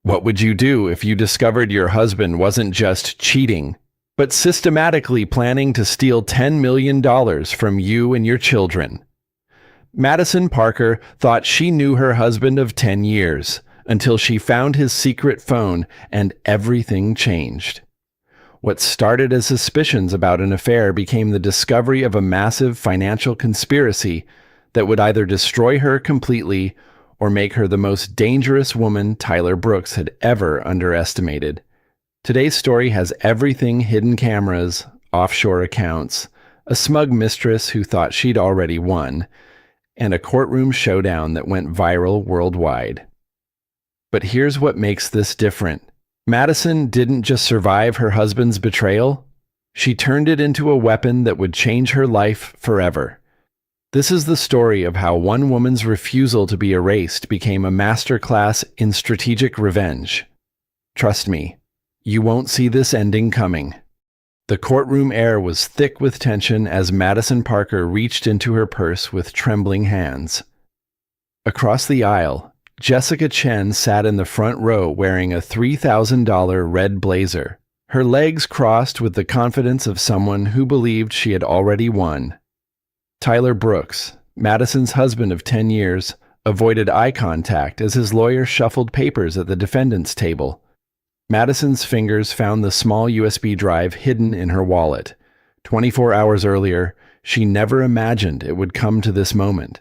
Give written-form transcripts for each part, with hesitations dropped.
What would you do if you discovered your husband wasn't just cheating, but systematically planning to steal $10 million from you and your children? Madison Parker thought she knew her husband of 10 years until she found his secret phone, and everything changed. What started as suspicions about an affair became the discovery of a massive financial conspiracy that would either destroy her completely or make her the most dangerous woman Tyler Brooks had ever underestimated. Today's story has everything: hidden cameras, offshore accounts, a smug mistress who thought she'd already won, and a courtroom showdown that went viral worldwide. But here's what makes this different. Madison didn't just survive her husband's betrayal, she turned it into a weapon that would change her life forever. This is the story of how one woman's refusal to be erased became a masterclass in strategic revenge. Trust me, you won't see this ending coming. The courtroom air was thick with tension as Madison Parker reached into her purse with trembling hands. Across the aisle, Jessica Chen sat in the front row wearing a $3,000 red blazer, her legs crossed with the confidence of someone who believed she had already won. Tyler Brooks, Madison's husband of 10 years, avoided eye contact as his lawyer shuffled papers at the defendant's table. Madison's fingers found the small USB drive hidden in her wallet. 24 hours earlier, she never imagined it would come to this moment.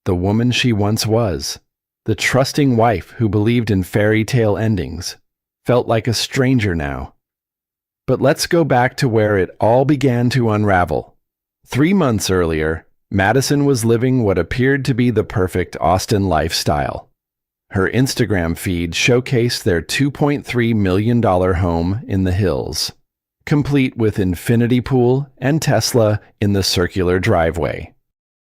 The woman she once was, the trusting wife who believed in fairy tale endings, felt like a stranger now. But let's go back to where it all began to unravel. 3 months earlier, Madison was living what appeared to be the perfect Austin lifestyle. Her Instagram feed showcased their $2.3 million home in the hills, complete with infinity pool and Tesla in the circular driveway.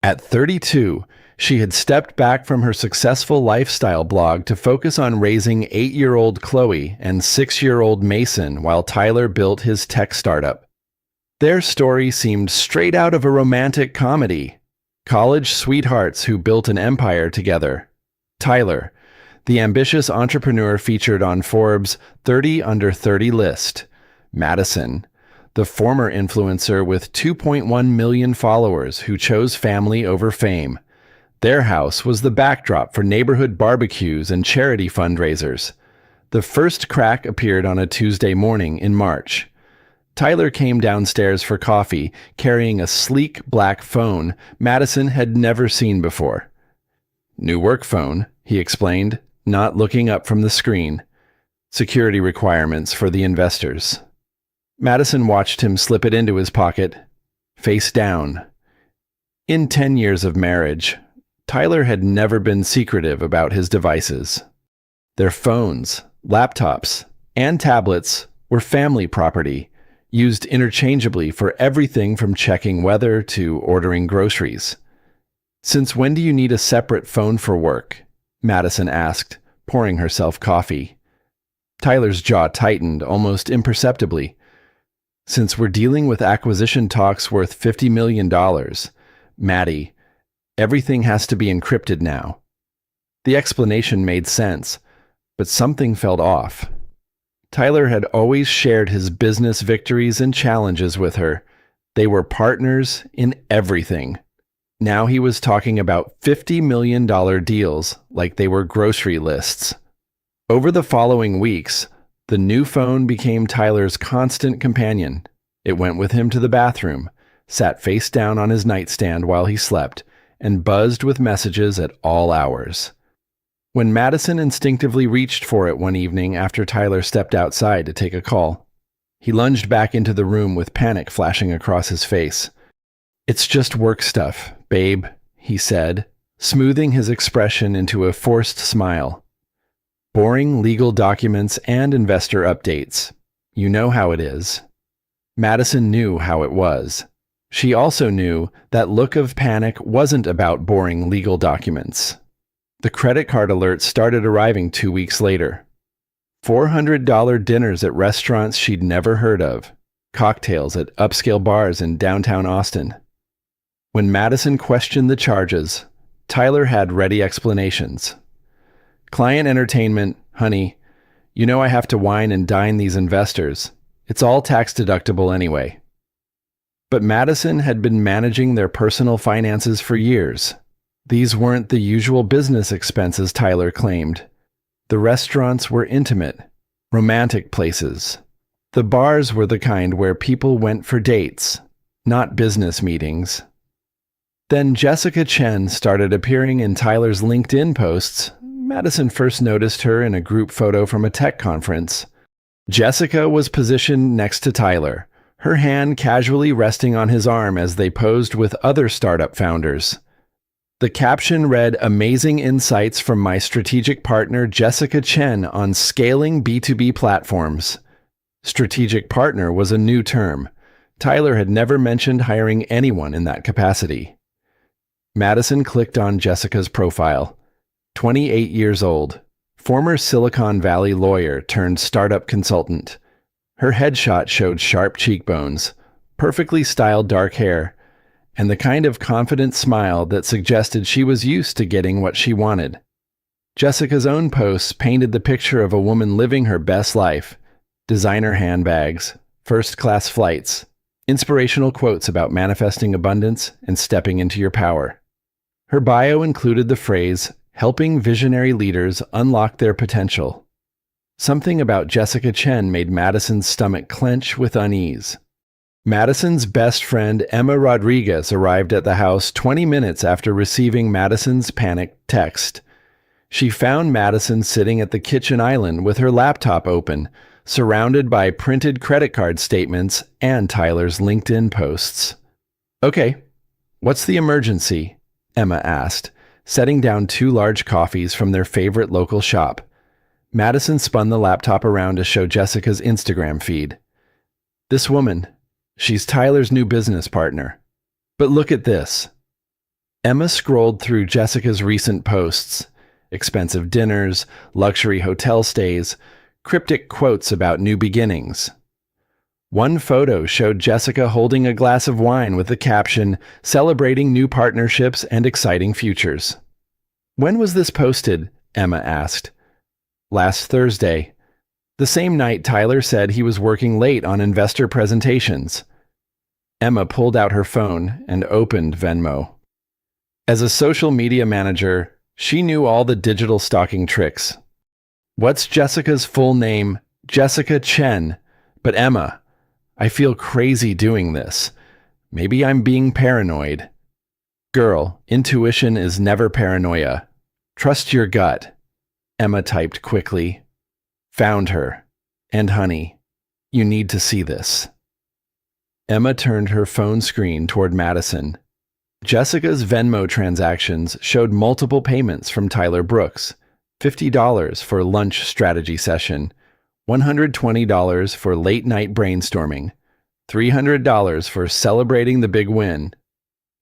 At 32, she had stepped back from her successful lifestyle blog to focus on raising 8-year-old Chloe and 6-year-old Mason while Tyler built his tech startup. Their story seemed straight out of a romantic comedy. College sweethearts who built an empire together. Tyler, the ambitious entrepreneur featured on Forbes' 30 Under 30 list. Madison, the former influencer with 2.1 million followers who chose family over fame. Their house was the backdrop for neighborhood barbecues and charity fundraisers. The first crack appeared on a Tuesday morning in March. Tyler came downstairs for coffee, carrying a sleek black phone Madison had never seen before. "New work phone," he explained, not looking up from the screen. "Security requirements for the investors." Madison watched him slip it into his pocket, face down. In 10 years of marriage, Tyler had never been secretive about his devices. Their phones, laptops, and tablets were family property, used interchangeably for everything from checking weather to ordering groceries. "Since when do you need a separate phone for work?" Madison asked, pouring herself coffee. Tyler's jaw tightened almost imperceptibly. "Since we're dealing with acquisition talks worth $50 million, Maddie, everything has to be encrypted now." The explanation made sense, but something felt off. Tyler had always shared his business victories and challenges with her. They were partners in everything. Now he was talking about $50 million deals like they were grocery lists. Over the following weeks, the new phone became Tyler's constant companion. It went with him to the bathroom, sat face down on his nightstand while he slept, and buzzed with messages at all hours. When Madison instinctively reached for it one evening after Tyler stepped outside to take a call, he lunged back into the room with panic flashing across his face. "It's just work stuff, babe," he said, smoothing his expression into a forced smile. "Boring legal documents and investor updates. You know how it is." Madison knew how it was. She also knew that look of panic wasn't about boring legal documents. The credit card alerts started arriving 2 weeks later. $400 dinners at restaurants she'd never heard of. Cocktails at upscale bars in downtown Austin. When Madison questioned the charges, Tyler had ready explanations. "Client entertainment, honey. You know I have to wine and dine these investors. It's all tax deductible anyway. But Madison had been managing their personal finances for years. These weren't the usual business expenses Tyler claimed. The restaurants were intimate, romantic places. The bars were the kind where people went for dates, not business meetings. Then Jessica Chen started appearing in Tyler's LinkedIn posts. Madison first noticed her in a group photo from a tech conference. Jessica was positioned next to Tyler, her hand casually resting on his arm as they posed with other startup founders. The caption read, "Amazing insights from my strategic partner Jessica Chen on scaling B2B platforms." Strategic partner was a new term. Tyler had never mentioned hiring anyone in that capacity. Madison clicked on Jessica's profile. 28 years old, former Silicon Valley lawyer turned startup consultant. Her headshot showed sharp cheekbones, perfectly styled dark hair, and the kind of confident smile that suggested she was used to getting what she wanted. Jessica's own posts painted the picture of a woman living her best life: designer handbags, first-class flights, inspirational quotes about manifesting abundance and stepping into your power. Her bio included the phrase, "helping visionary leaders unlock their potential." Something about Jessica Chen made Madison's stomach clench with unease. Madison's best friend Emma Rodriguez arrived at the house 20 minutes after receiving Madison's panicked text. She found Madison sitting at the kitchen island with her laptop open, surrounded by printed credit card statements and Tyler's LinkedIn posts. "Okay, what's the emergency?" Emma asked, setting down 2 large coffees from their favorite local shop. Madison spun the laptop around to show Jessica's Instagram feed. "This woman, she's Tyler's new business partner. But look at this." Emma scrolled through Jessica's recent posts: expensive dinners, luxury hotel stays, cryptic quotes about new beginnings. One photo showed Jessica holding a glass of wine with the caption, "Celebrating new partnerships and exciting futures." "When was this posted?" Emma asked. "Last Thursday. The same night Tyler said he was working late on investor presentations." Emma pulled out her phone and opened Venmo. As a social media manager, she knew all the digital stalking tricks. "What's Jessica's full name?" "Jessica Chen. But Emma, I feel crazy doing this. Maybe I'm being paranoid." "Girl, intuition is never paranoia. Trust your gut." Emma typed quickly. "Found her. And honey, you need to see this." Emma turned her phone screen toward Madison. Jessica's Venmo transactions showed multiple payments from Tyler Brooks: $50 for lunch strategy session, $120 for late-night brainstorming, $300 for celebrating the big win.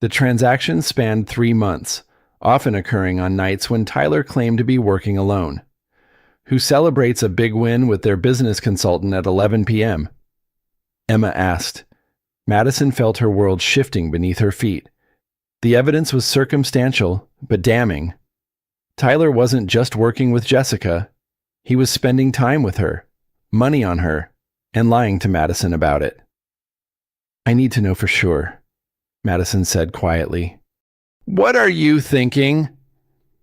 The transactions spanned 3 months, often occurring on nights when Tyler claimed to be working alone. "Who celebrates a big win with their business consultant at 11 p.m.? Emma asked. Madison felt her world shifting beneath her feet. The evidence was circumstantial, but damning. Tyler wasn't just working with Jessica. He was spending time with her, money on her, and lying to Madison about it. "I need to know for sure," Madison said quietly. "What are you thinking?"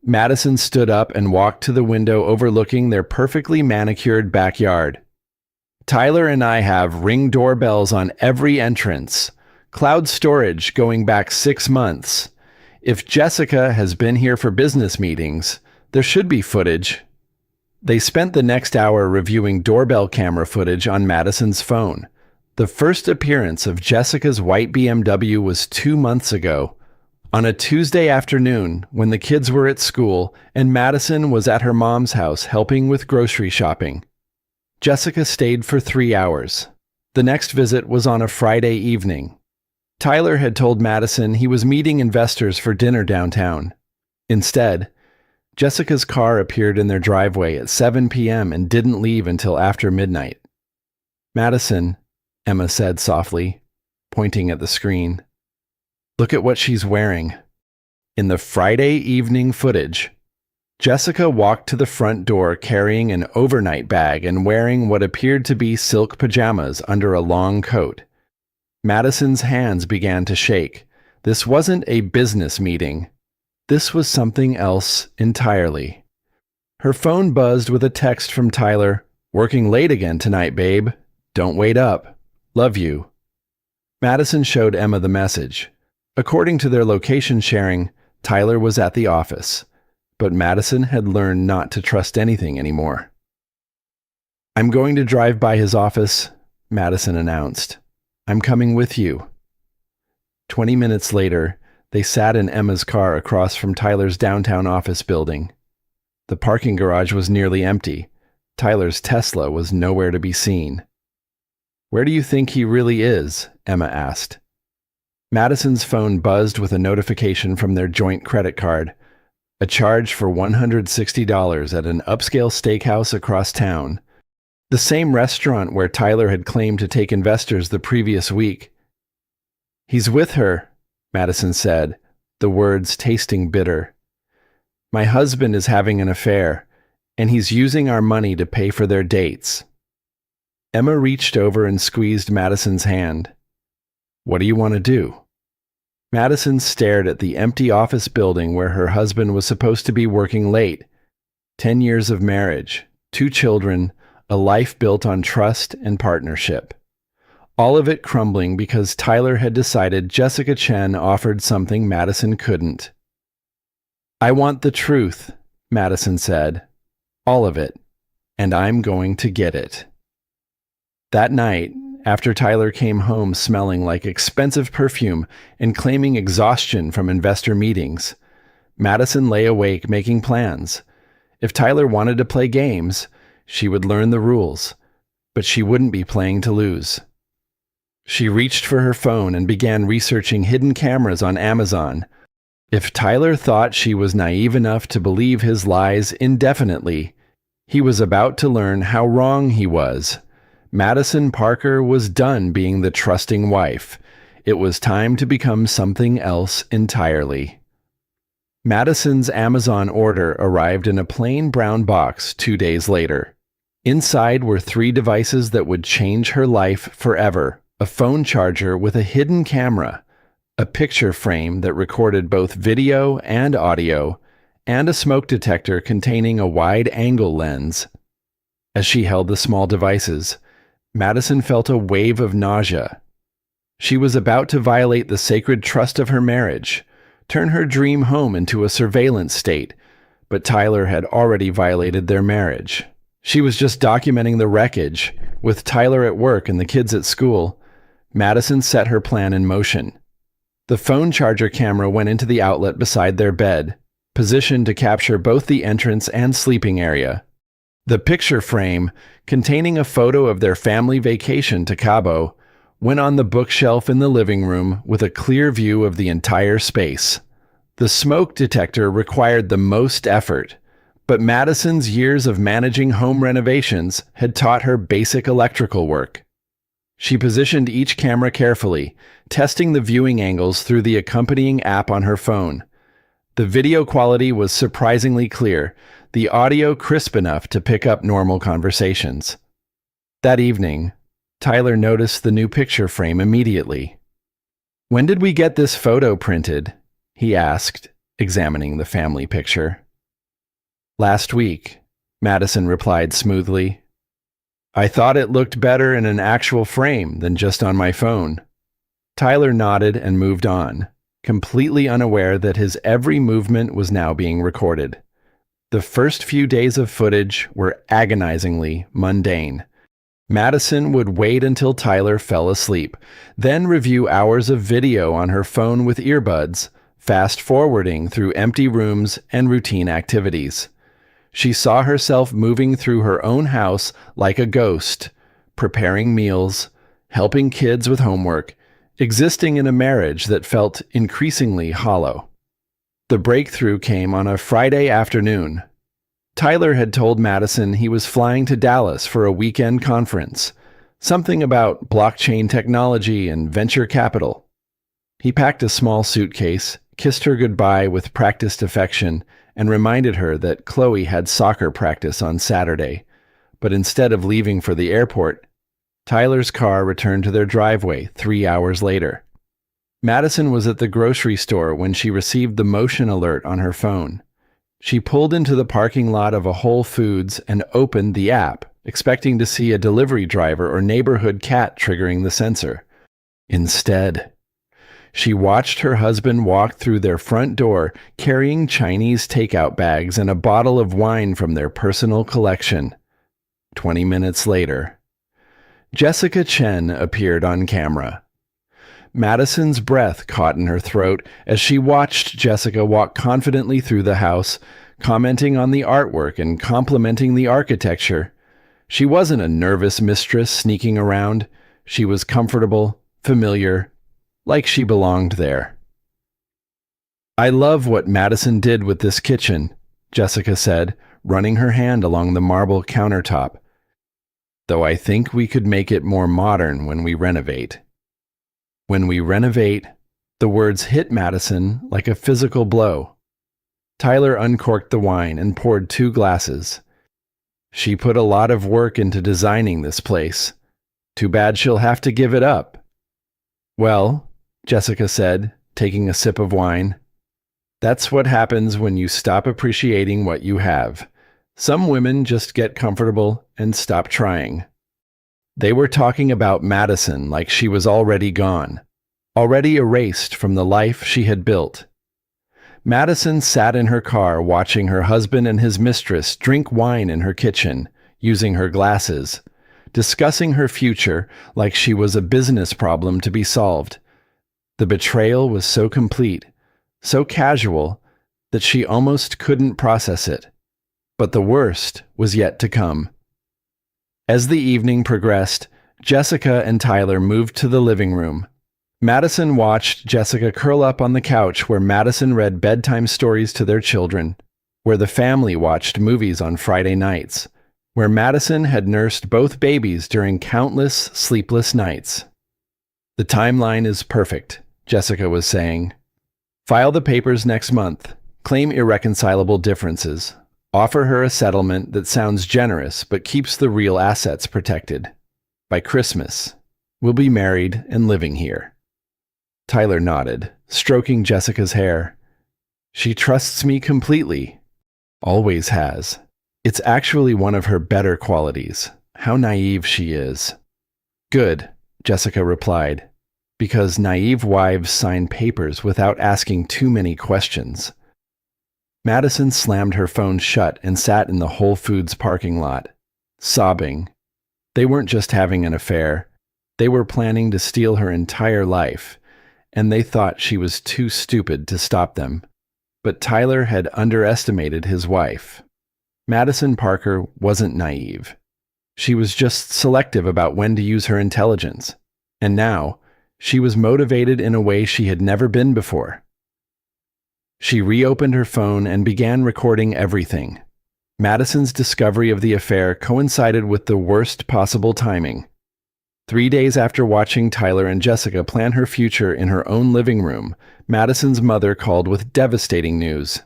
Madison stood up and walked to the window overlooking their perfectly manicured backyard. "Tyler and I have Ring doorbells on every entrance. Cloud storage going back 6 months. If Jessica has been here for business meetings, there should be footage." They spent the next hour reviewing doorbell camera footage on Madison's phone. The first appearance of Jessica's white BMW was 2 months ago, on a Tuesday afternoon when the kids were at school and Madison was at her mom's house helping with grocery shopping. Jessica stayed for 3 hours. The next visit was on a Friday evening. Tyler had told Madison he was meeting investors for dinner downtown. Instead, Jessica's car appeared in their driveway at 7 p.m. and didn't leave until after midnight. "Madison," Emma said softly, pointing at the screen. "Look at what she's wearing." In the Friday evening footage, Jessica walked to the front door carrying an overnight bag and wearing what appeared to be silk pajamas under a long coat. Madison's hands began to shake. This wasn't a business meeting. This was something else entirely. Her phone buzzed with a text from Tyler. "Working late again tonight, babe. Don't wait up. Love you." Madison showed Emma the message. According to their location sharing, Tyler was at the office. But Madison had learned not to trust anything anymore. "I'm going to drive by his office," Madison announced. "I'm coming with you." 20 minutes later, they sat in Emma's car across from Tyler's downtown office building. The parking garage was nearly empty. Tyler's Tesla was nowhere to be seen. "Where do you think he really is?" Emma asked. Madison's phone buzzed with a notification from their joint credit card. A charge for $160 at an upscale steakhouse across town. The same restaurant where Tyler had claimed to take investors the previous week. "He's with her," Madison said, the words tasting bitter. "My husband is having an affair, and he's using our money to pay for their dates." Emma reached over and squeezed Madison's hand. "What do you want to do?" Madison stared at the empty office building where her husband was supposed to be working late. 10 years of marriage, 2 children, a life built on trust and partnership. All of it crumbling because Tyler had decided Jessica Chen offered something Madison couldn't. "I want the truth," Madison said. "All of it. And I'm going to get it." That night, after Tyler came home smelling like expensive perfume and claiming exhaustion from investor meetings, Madison lay awake making plans. If Tyler wanted to play games, she would learn the rules, but she wouldn't be playing to lose. She reached for her phone and began researching hidden cameras on Amazon. If Tyler thought she was naive enough to believe his lies indefinitely, he was about to learn how wrong he was. Madison Parker was done being the trusting wife. It was time to become something else entirely. Madison's Amazon order arrived in a plain brown box 2 days later. Inside were 3 devices that would change her life forever: a phone charger with a hidden camera, a picture frame that recorded both video and audio, and a smoke detector containing a wide-angle lens. As she held the small devices, Madison felt a wave of nausea. She was about to violate the sacred trust of her marriage, turn her dream home into a surveillance state, but Tyler had already violated their marriage. She was just documenting the wreckage. With Tyler at work and the kids at school, Madison set her plan in motion. The phone charger camera went into the outlet beside their bed, positioned to capture both the entrance and sleeping area. The picture frame, containing a photo of their family vacation to Cabo, went on the bookshelf in the living room with a clear view of the entire space. The smoke detector required the most effort, but Madison's years of managing home renovations had taught her basic electrical work. She positioned each camera carefully, testing the viewing angles through the accompanying app on her phone. The video quality was surprisingly clear, the audio crisp enough to pick up normal conversations. That evening, Tyler noticed the new picture frame immediately. "When did we get this photo printed?" he asked, examining the family picture. "Last week," Madison replied smoothly. "I thought it looked better in an actual frame than just on my phone." Tyler nodded and moved on, completely unaware that his every movement was now being recorded. The first few days of footage were agonizingly mundane. Madison would wait until Tyler fell asleep, then review hours of video on her phone with earbuds, fast-forwarding through empty rooms and routine activities. She saw herself moving through her own house like a ghost, preparing meals, helping kids with homework, existing in a marriage that felt increasingly hollow. The breakthrough came on a Friday afternoon. Tyler had told Madison he was flying to Dallas for a weekend conference, something about blockchain technology and venture capital. He packed a small suitcase, kissed her goodbye with practiced affection, and reminded her that Chloe had soccer practice on Saturday. But instead of leaving for the airport, Tyler's car returned to their driveway 3 hours later. Madison was at the grocery store when she received the motion alert on her phone. She pulled into the parking lot of a Whole Foods and opened the app, expecting to see a delivery driver or neighborhood cat triggering the sensor. Instead, she watched her husband walk through their front door carrying Chinese takeout bags and a bottle of wine from their personal collection. 20 minutes later, Jessica Chen appeared on camera. Madison's breath caught in her throat as she watched Jessica walk confidently through the house, commenting on the artwork and complimenting the architecture. She wasn't a nervous mistress sneaking around. She was comfortable, familiar, like she belonged there. "I love what Madison did with this kitchen," Jessica said, running her hand along the marble countertop. "Though I think we could make it more modern when we renovate." When we renovate, the words hit Madison like a physical blow. Tyler uncorked the wine and poured 2 glasses. "She put a lot of work into designing this place. Too bad she'll have to give it up." "Well," Jessica said, taking a sip of wine, "that's what happens when you stop appreciating what you have. Some women just get comfortable and stop trying." They were talking about Madison like she was already gone, already erased from the life she had built. Madison sat in her car watching her husband and his mistress drink wine in her kitchen, using her glasses, discussing her future like she was a business problem to be solved. The betrayal was so complete, so casual, that she almost couldn't process it. But the worst was yet to come. As the evening progressed, Jessica and Tyler moved to the living room. Madison watched Jessica curl up on the couch where Madison read bedtime stories to their children, where the family watched movies on Friday nights, where Madison had nursed both babies during countless sleepless nights. "The timeline is perfect," Jessica was saying. "File the papers next month, claim irreconcilable differences, offer her a settlement that sounds generous but keeps the real assets protected. By Christmas, we'll be married and living here." Tyler nodded, stroking Jessica's hair. "She trusts me completely. Always has. It's actually one of her better qualities. How naive she is." "Good," Jessica replied, "because naive wives sign papers without asking too many questions." Madison slammed her phone shut and sat in the Whole Foods parking lot, sobbing. They weren't just having an affair. They were planning to steal her entire life, and they thought she was too stupid to stop them. But Tyler had underestimated his wife. Madison Parker wasn't naive. She was just selective about when to use her intelligence. And now, she was motivated in a way she had never been before. She reopened her phone and began recording everything. Madison's discovery of the affair coincided with the worst possible timing. 3 days after watching Tyler and Jessica plan her future in her own living room, Madison's mother called with devastating news.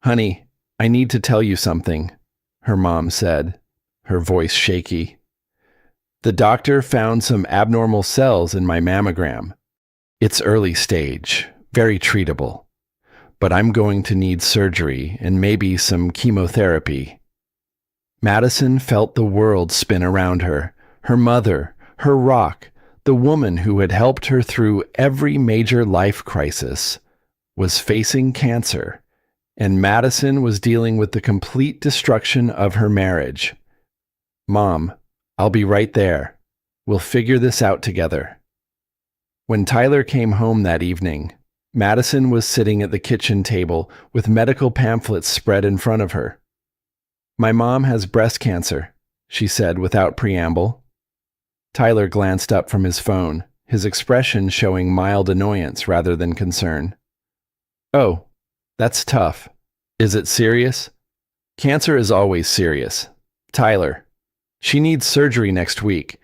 "Honey, I need to tell you something," her mom said, her voice shaky. "The doctor found some abnormal cells in my mammogram. It's early stage, very treatable. But I'm going to need surgery and maybe some chemotherapy." Madison felt the world spin around her. Her mother, her rock, the woman who had helped her through every major life crisis, was facing cancer, and Madison was dealing with the complete destruction of her marriage. "Mom, I'll be right there. We'll figure this out together." When Tyler came home that evening, Madison was sitting at the kitchen table with medical pamphlets spread in front of her. "My mom has breast cancer," she said without preamble. Tyler glanced up from his phone, his expression showing mild annoyance rather than concern. "Oh, that's tough. Is it serious?" "Cancer is always serious. Tyler, she needs surgery next week,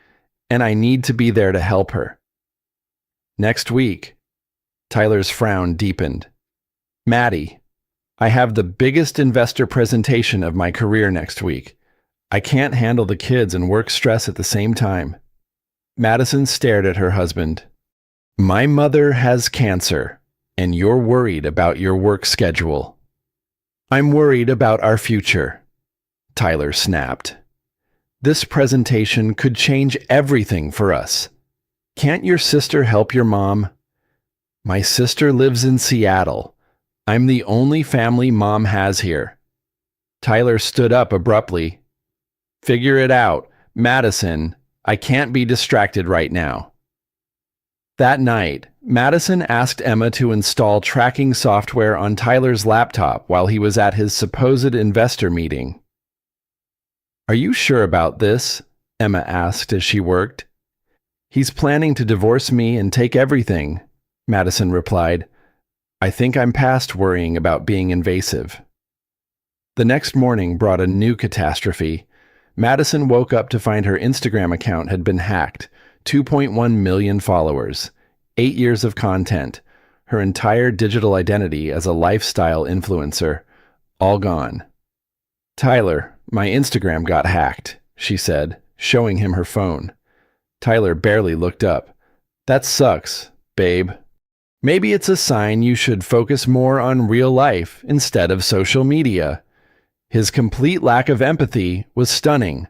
and I need to be there to help her." "Next week?" Tyler's frown deepened. "Maddie, I have the biggest investor presentation of my career next week. I can't handle the kids and work stress at the same time. Madison stared at her husband. My mother has cancer, and you're worried about your work schedule. I'm worried about our future, Tyler snapped. This presentation could change everything for us. Can't your sister help your mom? My sister lives in Seattle. I'm the only family Mom has here. Tyler stood up abruptly. Figure it out, Madison. I can't be distracted right now. That night, Madison asked Emma to install tracking software on Tyler's laptop while he was at his supposed investor meeting. Are you sure about this? Emma asked as she worked. He's planning to divorce me and take everything, Madison replied. I think I'm past worrying about being invasive. The next morning brought a new catastrophe. Madison woke up to find her Instagram account had been hacked, 2.1 million followers, 8 years of content, her entire digital identity as a lifestyle influencer, all gone. Tyler, my Instagram got hacked, she said, showing him her phone. Tyler barely looked up. That sucks, babe. Maybe it's a sign you should focus more on real life instead of social media. His complete lack of empathy was stunning.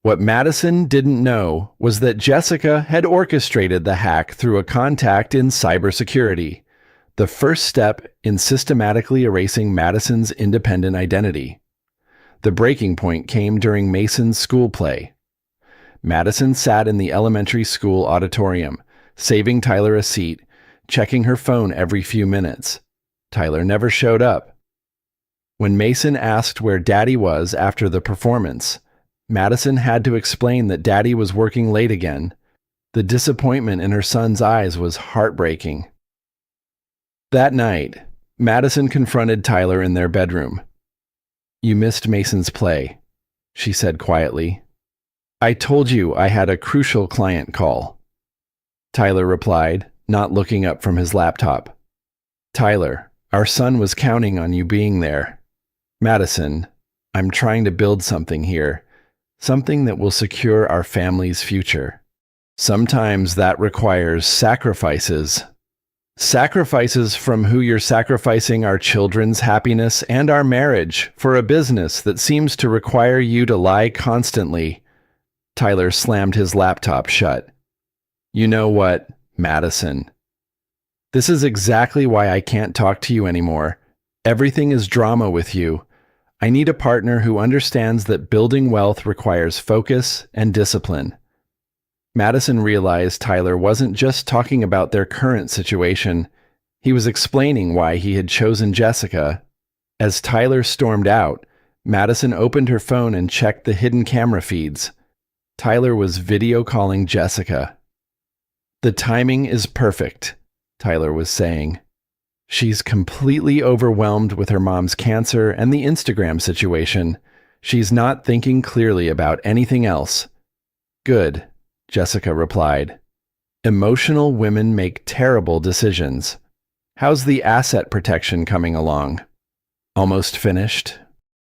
What Madison didn't know was that Jessica had orchestrated the hack through a contact in cybersecurity, the first step in systematically erasing Madison's independent identity. The breaking point came during Mason's school play. Madison sat in the elementary school auditorium, saving Tyler a seat, checking her phone every few minutes. Tyler never showed up. When Mason asked where Daddy was after the performance, Madison had to explain that Daddy was working late again. The disappointment in her son's eyes was heartbreaking. That night, Madison confronted Tyler in their bedroom. You missed Mason's play, she said quietly. I told you I had a crucial client call. Tyler replied, not looking up from his laptop. Tyler, our son was counting on you being there. Madison, I'm trying to build something here, something that will secure our family's future. Sometimes that requires sacrifices. Sacrifices from who you're sacrificing our children's happiness and our marriage for a business that seems to require you to lie constantly. Tyler slammed his laptop shut. You know what, Madison? This is exactly why I can't talk to you anymore. Everything is drama with you. I need a partner who understands that building wealth requires focus and discipline. Madison realized Tyler wasn't just talking about their current situation. He was explaining why he had chosen Jessica. As Tyler stormed out, Madison opened her phone and checked the hidden camera feeds. Tyler was video calling Jessica. The timing is perfect, Tyler was saying. She's completely overwhelmed with her mom's cancer and the Instagram situation. She's not thinking clearly about anything else. Good, Jessica replied. Emotional women make terrible decisions. How's the asset protection coming along? Almost finished.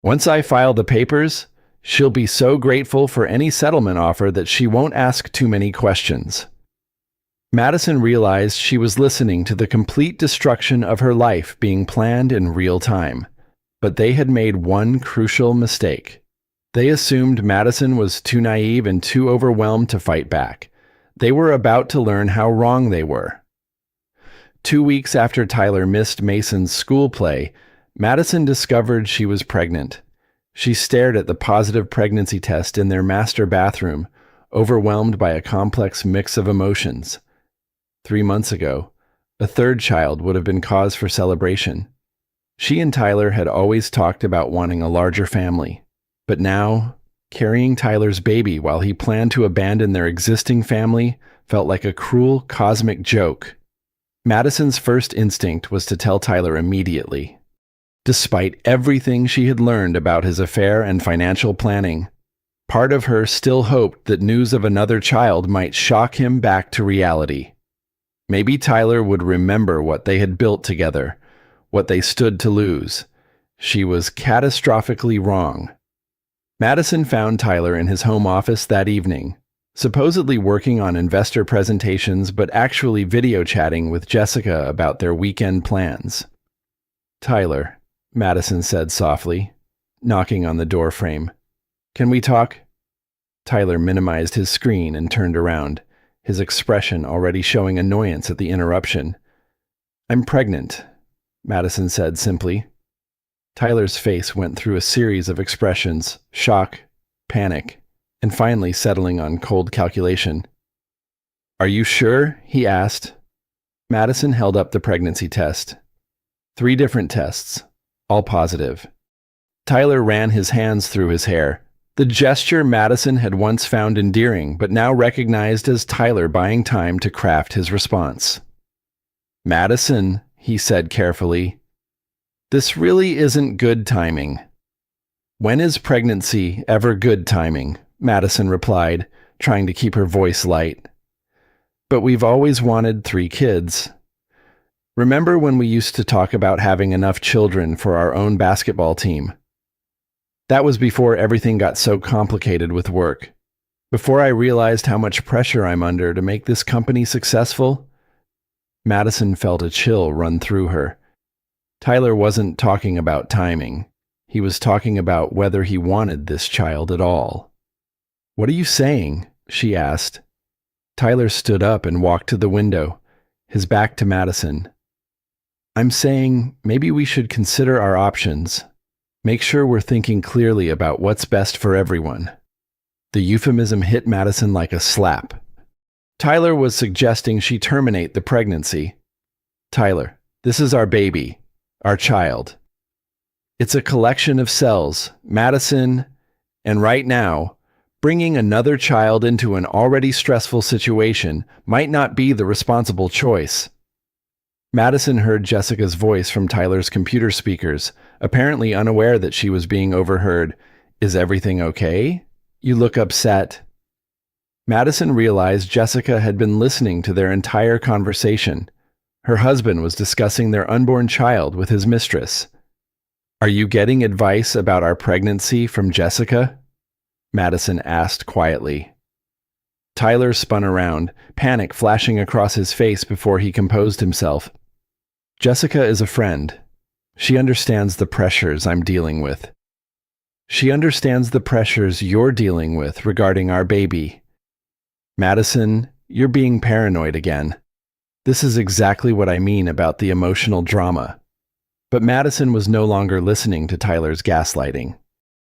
Once I file the papers, she'll be so grateful for any settlement offer that she won't ask too many questions. Madison realized she was listening to the complete destruction of her life being planned in real time. But they had made one crucial mistake. They assumed Madison was too naive and too overwhelmed to fight back. They were about to learn how wrong they were. 2 weeks after Tyler missed Mason's school play, Madison discovered she was pregnant. She stared at the positive pregnancy test in their master bathroom, overwhelmed by a complex mix of emotions. 3 months ago, a third child would have been cause for celebration. She and Tyler had always talked about wanting a larger family. But now, carrying Tyler's baby while he planned to abandon their existing family felt like a cruel cosmic joke. Madison's first instinct was to tell Tyler immediately. Despite everything she had learned about his affair and financial planning, part of her still hoped that news of another child might shock him back to reality. Maybe Tyler would remember what they had built together, what they stood to lose. She was catastrophically wrong. Madison found Tyler in his home office that evening, supposedly working on investor presentations but actually video chatting with Jessica about their weekend plans. "Tyler," Madison said softly, knocking on the door frame. "Can we talk?" Tyler minimized his screen and turned around, his expression already showing annoyance at the interruption. "I'm pregnant," Madison said simply. Tyler's face went through a series of expressions: shock, panic, and finally settling on cold calculation. "Are you sure?" he asked. Madison held up the pregnancy test. 3 different tests, all positive. Tyler ran his hands through his hair, the gesture Madison had once found endearing but now recognized as Tyler buying time to craft his response. "Madison," he said carefully, "this really isn't good timing." "When is pregnancy ever good timing?" Madison replied, trying to keep her voice light. "But we've always wanted 3 kids. Remember when we used to talk about having enough children for our own basketball team? That was before everything got so complicated with work. Before I realized how much pressure I'm under to make this company successful." Madison felt a chill run through her. Tyler wasn't talking about timing. He was talking about whether he wanted this child at all. "What are you saying?" she asked. Tyler stood up and walked to the window, his back to Madison. "I'm saying maybe we should consider our options. Make sure we're thinking clearly about what's best for everyone." The euphemism hit Madison like a slap. Tyler was suggesting she terminate the pregnancy. "Tyler, this is our baby, our child. It's a collection of cells, Madison, and right now, bringing another child into an already stressful situation might not be the responsible choice." Madison heard Jessica's voice from Tyler's computer speakers, apparently unaware that she was being overheard. "Is everything okay? You look upset." Madison realized Jessica had been listening to their entire conversation. Her husband was discussing their unborn child with his mistress. "Are you getting advice about our pregnancy from Jessica?" Madison asked quietly. Tyler spun around, panic flashing across his face before he composed himself. "Jessica is a friend. She understands the pressures I'm dealing with. She understands the pressures you're dealing with regarding our baby. Madison, you're being paranoid again. This is exactly what I mean about the emotional drama." But Madison was no longer listening to Tyler's gaslighting.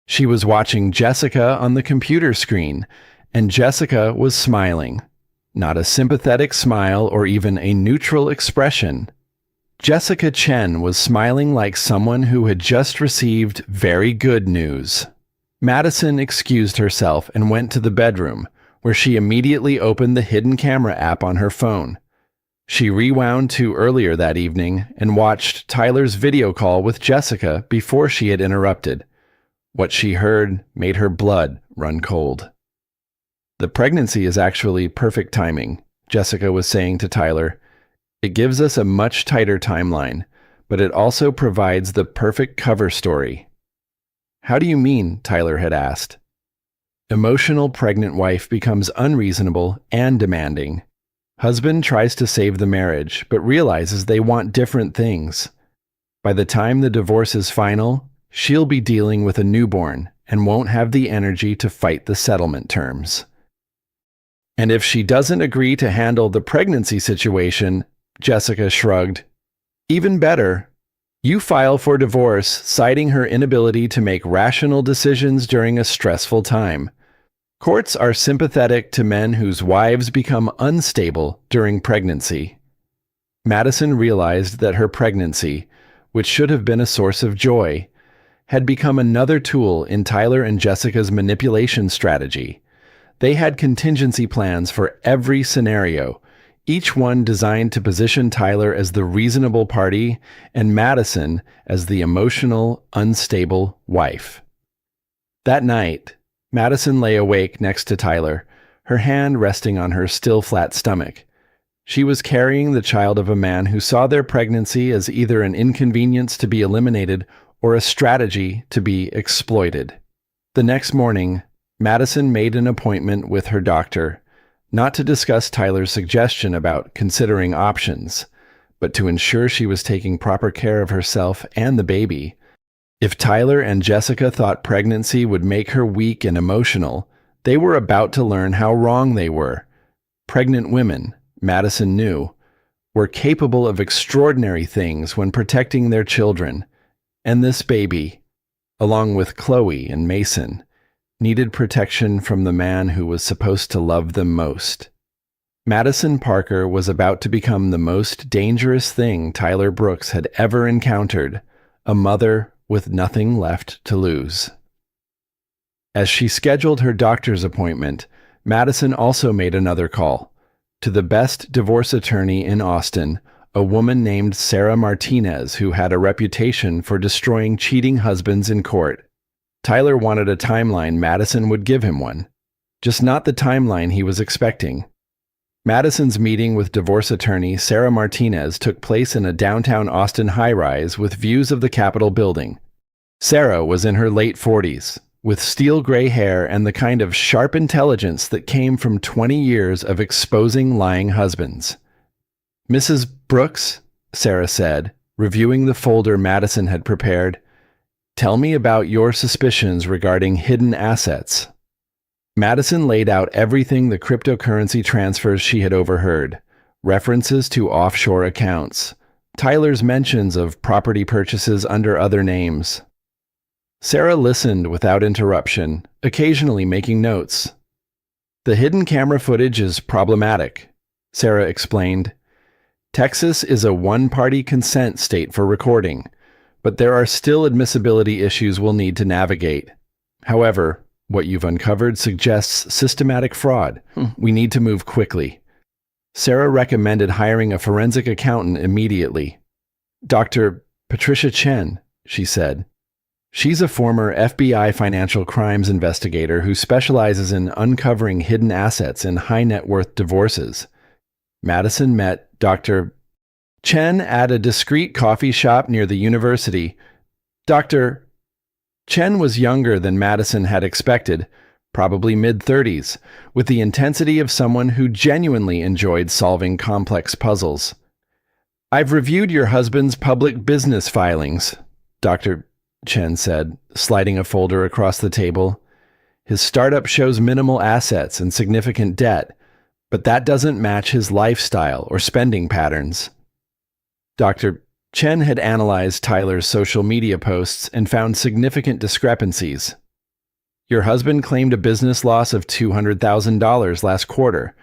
She was watching Jessica on the computer screen, and Jessica was smiling. Not a sympathetic smile or even a neutral expression. Jessica Chen was smiling like someone who had just received very good news. Madison excused herself and went to the bedroom, where she immediately opened the hidden camera app on her phone. She rewound to earlier that evening and watched Tyler's video call with Jessica before she had interrupted. What she heard made her blood run cold. "The pregnancy is actually perfect timing," Jessica was saying to Tyler. "It gives us a much tighter timeline, but it also provides the perfect cover story." "How do you mean?" Tyler had asked. Emotional pregnant wife becomes unreasonable and demanding. Husband tries to save the marriage, but realizes they want different things. By the time the divorce is final, she'll be dealing with a newborn and won't have the energy to fight the settlement terms. And if she doesn't agree to handle the pregnancy situation, Jessica shrugged, "Even better. You file for divorce, citing her inability to make rational decisions during a stressful time. Courts are sympathetic to men whose wives become unstable during pregnancy." Madison realized that her pregnancy, which should have been a source of joy, had become another tool in Tyler and Jessica's manipulation strategy. They had contingency plans for every scenario, each one designed to position Tyler as the reasonable party and Madison as the emotional, unstable wife. That night, Madison lay awake next to Tyler, her hand resting on her still flat stomach. She was carrying the child of a man who saw their pregnancy as either an inconvenience to be eliminated or a strategy to be exploited. The next morning, Madison made an appointment with her doctor, not to discuss Tyler's suggestion about considering options, but to ensure she was taking proper care of herself and the baby. If Tyler and Jessica thought pregnancy would make her weak and emotional, they were about to learn how wrong they were. Pregnant women, Madison knew, were capable of extraordinary things when protecting their children, and this baby, along with Chloe and Mason, needed protection from the man who was supposed to love them most. Madison Parker was about to become the most dangerous thing Tyler Brooks had ever encountered, a mother with nothing left to lose. As she scheduled her doctor's appointment, Madison also made another call to the best divorce attorney in Austin, a woman named Sarah Martinez, who had a reputation for destroying cheating husbands in court. Tyler wanted a timeline. Madison would give him one, just not the timeline he was expecting. Madison's meeting with divorce attorney Sarah Martinez took place in a downtown Austin high-rise with views of the Capitol building. Sarah was in her late 40s, with steel gray hair and the kind of sharp intelligence that came from 20 years of exposing lying husbands. "Mrs. Brooks," Sarah said, reviewing the folder Madison had prepared, "tell me about your suspicions regarding hidden assets." Madison laid out everything: the cryptocurrency transfers she had overheard, references to offshore accounts, Tyler's mentions of property purchases under other names. Sarah listened without interruption, occasionally making notes. "The hidden camera footage is problematic," Sarah explained. "Texas is a one-party consent state for recording, but there are still admissibility issues we'll need to navigate. However, what you've uncovered suggests systematic fraud. We need to move quickly." Sarah recommended hiring a forensic accountant immediately. "Dr. Patricia Chen," she said. "She's a former FBI financial crimes investigator who specializes in uncovering hidden assets in high-net-worth divorces." Madison met Dr. Chen at a discreet coffee shop near the university. Dr. Chen was younger than Madison had expected, probably mid-30s, with the intensity of someone who genuinely enjoyed solving complex puzzles. "I've reviewed your husband's public business filings," Dr. Chen said, sliding a folder across the table. "His startup shows minimal assets and significant debt, but that doesn't match his lifestyle or spending patterns." Dr. Chen had analyzed Tyler's social media posts and found significant discrepancies. "Your husband claimed a business loss of $200,000 last quarter,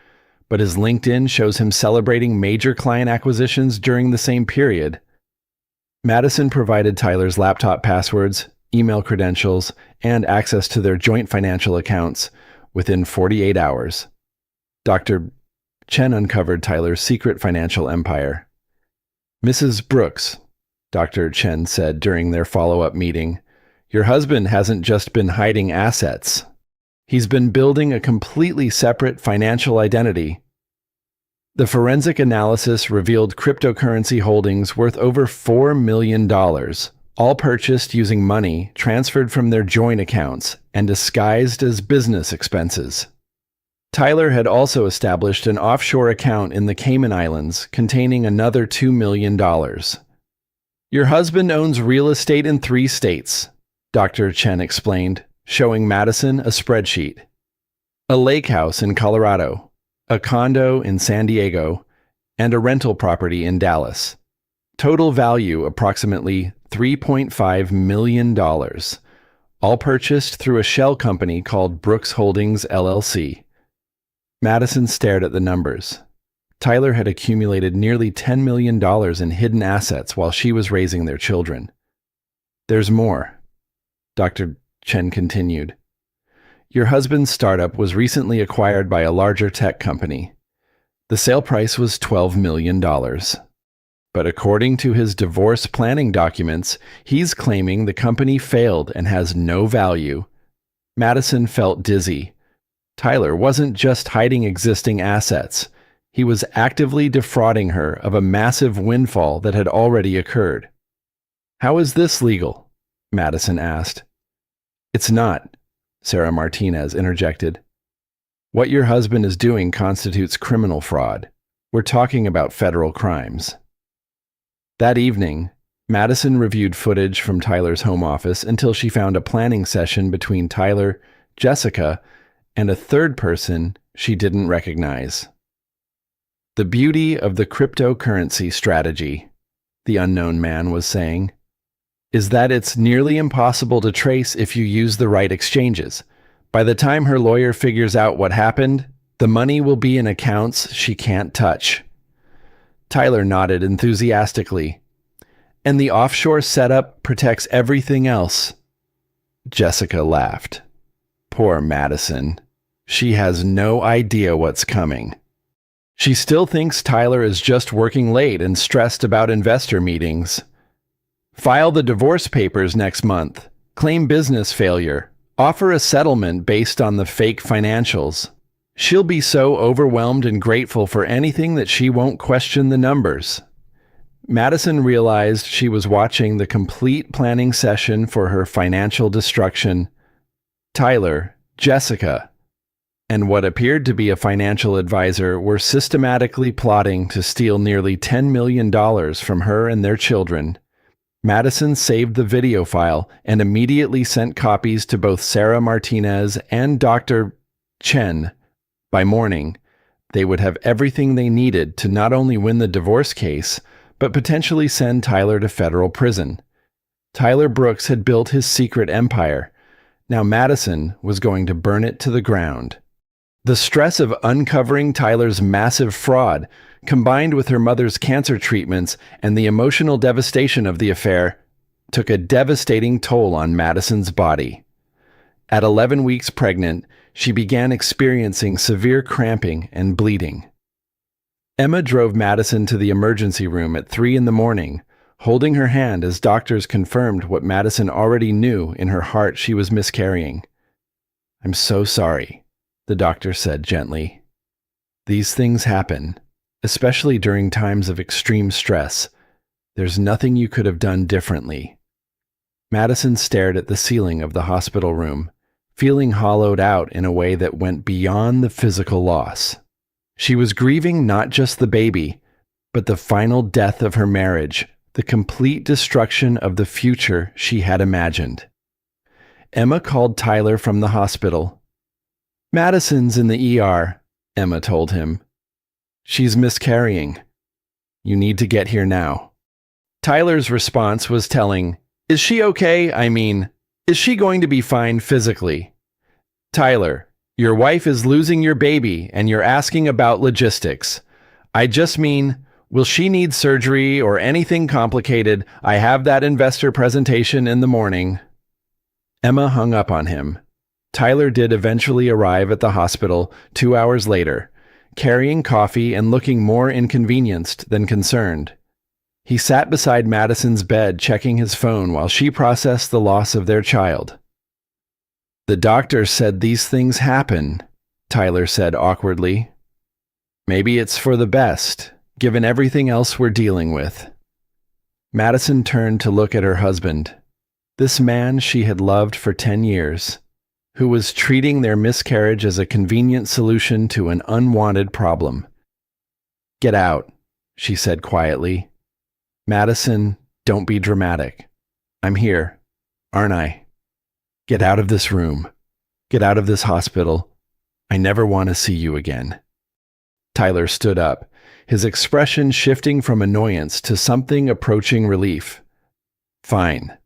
but his LinkedIn shows him celebrating major client acquisitions during the same period." Madison provided Tyler's laptop passwords, email credentials, and access to their joint financial accounts within 48 hours. Dr. Chen uncovered Tyler's secret financial empire. "Mrs. Brooks," Dr. Chen said during their follow-up meeting, "your husband hasn't just been hiding assets. He's been building a completely separate financial identity." The forensic analysis revealed cryptocurrency holdings worth over $4 million, all purchased using money transferred from their joint accounts and disguised as business expenses. Tyler had also established an offshore account in the Cayman Islands containing another $2 million. "Your husband owns real estate in 3 states, Dr. Chen explained, showing Madison a spreadsheet. "A lake house in Colorado, a condo in San Diego, and a rental property in Dallas. Total value approximately $3.5 million, all purchased through a shell company called Brooks Holdings, LLC. Madison stared at the numbers. Tyler had accumulated nearly $10 million in hidden assets while she was raising their children. "There's more," Dr. Chen continued. "Your husband's startup was recently acquired by a larger tech company. The sale price was $12 million. But according to his divorce planning documents, he's claiming the company failed and has no value." Madison felt dizzy. Tyler wasn't just hiding existing assets. He was actively defrauding her of a massive windfall that had already occurred. "How is this legal?" Madison asked. It's not, Sarah Martinez interjected. What your husband is doing constitutes criminal fraud. We're talking about federal crimes. That evening, Madison reviewed footage from Tyler's home office until she found a planning session between Tyler, Jessica, and a third person she didn't recognize. The beauty of the cryptocurrency strategy, the unknown man was saying, is that it's nearly impossible to trace if you use the right exchanges. By the time her lawyer figures out what happened, the money will be in accounts she can't touch. Tyler nodded enthusiastically. And the offshore setup protects everything else. Jessica laughed. Poor Madison. She has no idea what's coming. She still thinks Tyler is just working late and stressed about investor meetings. File the divorce papers next month. Claim business failure. Offer a settlement based on the fake financials. She'll be so overwhelmed and grateful for anything that she won't question the numbers. Madison realized she was watching the complete planning session for her financial destruction. Tyler, Jessica, and what appeared to be a financial advisor were systematically plotting to steal nearly $10 million from her and their children. Madison saved the video file and immediately sent copies to both Sarah Martinez and Dr. Chen. By morning, they would have everything they needed to not only win the divorce case, but potentially send Tyler to federal prison. Tyler Brooks had built his secret empire. Now Madison was going to burn it to the ground. The stress of uncovering Tyler's massive fraud, combined with her mother's cancer treatments and the emotional devastation of the affair, took a devastating toll on Madison's body. At 11 weeks pregnant, she began experiencing severe cramping and bleeding. Emma drove Madison to the emergency room at 3 a.m, holding her hand as doctors confirmed what Madison already knew in her heart: she was miscarrying. "I'm so sorry," the doctor said gently. "These things happen, especially during times of extreme stress. There's nothing you could have done differently." Madison stared at the ceiling of the hospital room, feeling hollowed out in a way that went beyond the physical loss. She was grieving not just the baby, but the final death of her marriage, the complete destruction of the future she had imagined. Emma called Tyler from the hospital. "Madison's in the ER," Emma told him. "She's miscarrying. You need to get here now." Tyler's response was telling. "Is she okay? I mean, is she going to be fine physically?" "Tyler, your wife is losing your baby and you're asking about logistics. I just mean, will she need surgery or anything complicated? I have that investor presentation in the morning." Emma hung up on him. Tyler did eventually arrive at the hospital 2 hours later, carrying coffee and looking more inconvenienced than concerned. He sat beside Madison's bed checking his phone while she processed the loss of their child. "The doctor said these things happen," Tyler said awkwardly. "Maybe it's for the best, given everything else we're dealing with." Madison turned to look at her husband, this man she had loved for 10 years, who was treating their miscarriage as a convenient solution to an unwanted problem. "Get out," she said quietly. "Madison, don't be dramatic. I'm here, aren't I? Get out of this room. Get out of this hospital. I never want to see you again." Tyler stood up, his expression shifting from annoyance to something approaching relief. "Fine.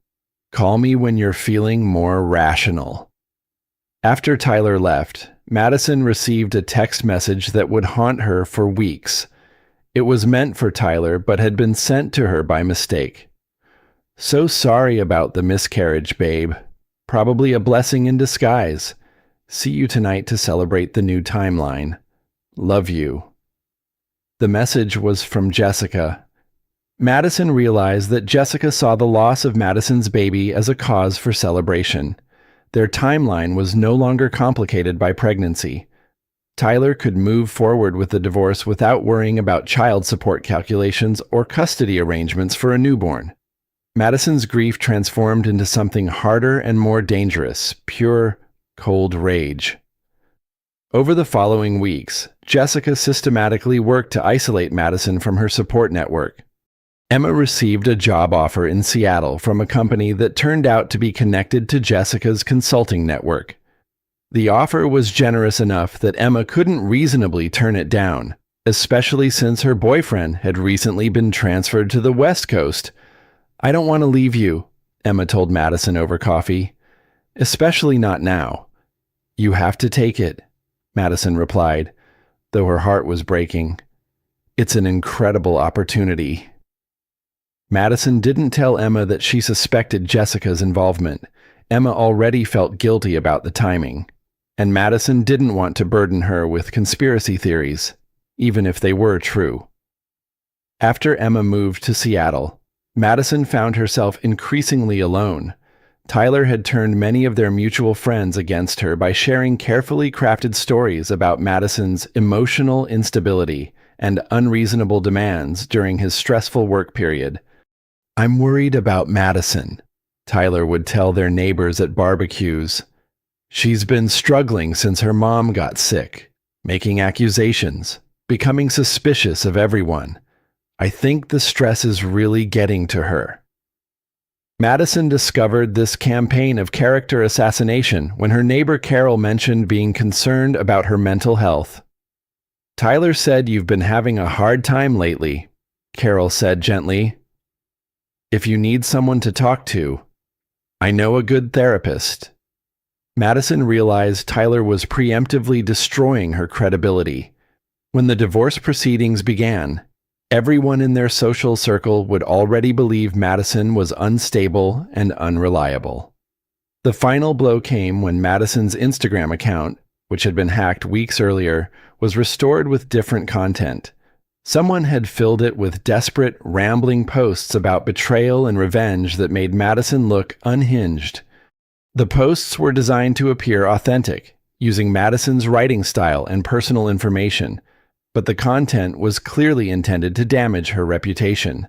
Call me when you're feeling more rational." After Tyler left, Madison received a text message that would haunt her for weeks. It was meant for Tyler, but had been sent to her by mistake. "So sorry about the miscarriage, babe. Probably a blessing in disguise. See you tonight to celebrate the new timeline. Love you." The message was from Jessica. Madison realized that Jessica saw the loss of Madison's baby as a cause for celebration. Their timeline was no longer complicated by pregnancy. Tyler could move forward with the divorce without worrying about child support calculations or custody arrangements for a newborn. Madison's grief transformed into something harder and more dangerous, pure, cold rage. Over the following weeks, Jessica systematically worked to isolate Madison from her support network. Emma received a job offer in Seattle from a company that turned out to be connected to Jessica's consulting network. The offer was generous enough that Emma couldn't reasonably turn it down, especially since her boyfriend had recently been transferred to the West Coast. "I don't want to leave you," Emma told Madison over coffee. "Especially not now." "You have to take it," Madison replied, though her heart was breaking. "It's an incredible opportunity." Madison didn't tell Emma that she suspected Jessica's involvement. Emma already felt guilty about the timing, and Madison didn't want to burden her with conspiracy theories, even if they were true. After Emma moved to Seattle, Madison found herself increasingly alone. Tyler had turned many of their mutual friends against her by sharing carefully crafted stories about Madison's emotional instability and unreasonable demands during his stressful work period. "I'm worried about Madison," Tyler would tell their neighbors at barbecues. "She's been struggling since her mom got sick, making accusations, becoming suspicious of everyone. I think the stress is really getting to her." Madison discovered this campaign of character assassination when her neighbor Carol mentioned being concerned about her mental health. "Tyler said you've been having a hard time lately," Carol said gently. "If you need someone to talk to, I know a good therapist." Madison realized Tyler was preemptively destroying her credibility. When the divorce proceedings began, everyone in their social circle would already believe Madison was unstable and unreliable. The final blow came when Madison's Instagram account, which had been hacked weeks earlier, was restored with different content. Someone had filled it with desperate, rambling posts about betrayal and revenge that made Madison look unhinged. The posts were designed to appear authentic, using Madison's writing style and personal information, but the content was clearly intended to damage her reputation.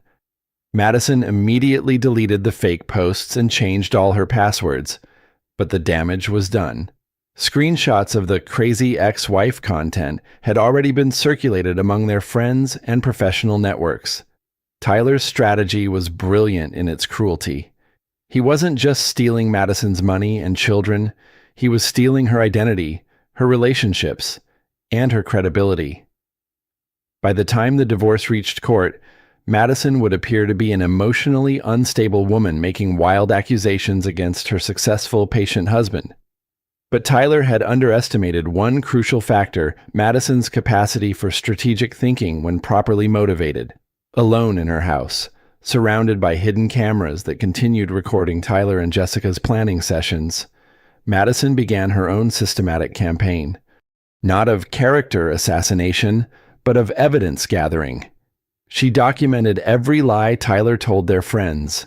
Madison immediately deleted the fake posts and changed all her passwords, but the damage was done. Screenshots of the crazy ex-wife content had already been circulated among their friends and professional networks. Tyler's strategy was brilliant in its cruelty. He wasn't just stealing Madison's money and children, he was stealing her identity, her relationships, and her credibility. By the time the divorce reached court, Madison would appear to be an emotionally unstable woman making wild accusations against her successful, patient husband. But Tyler had underestimated one crucial factor: Madison's capacity for strategic thinking when properly motivated. Alone in her house, surrounded by hidden cameras that continued recording Tyler and Jessica's planning sessions, Madison began her own systematic campaign. Not of character assassination, but of evidence gathering. She documented every lie Tyler told their friends.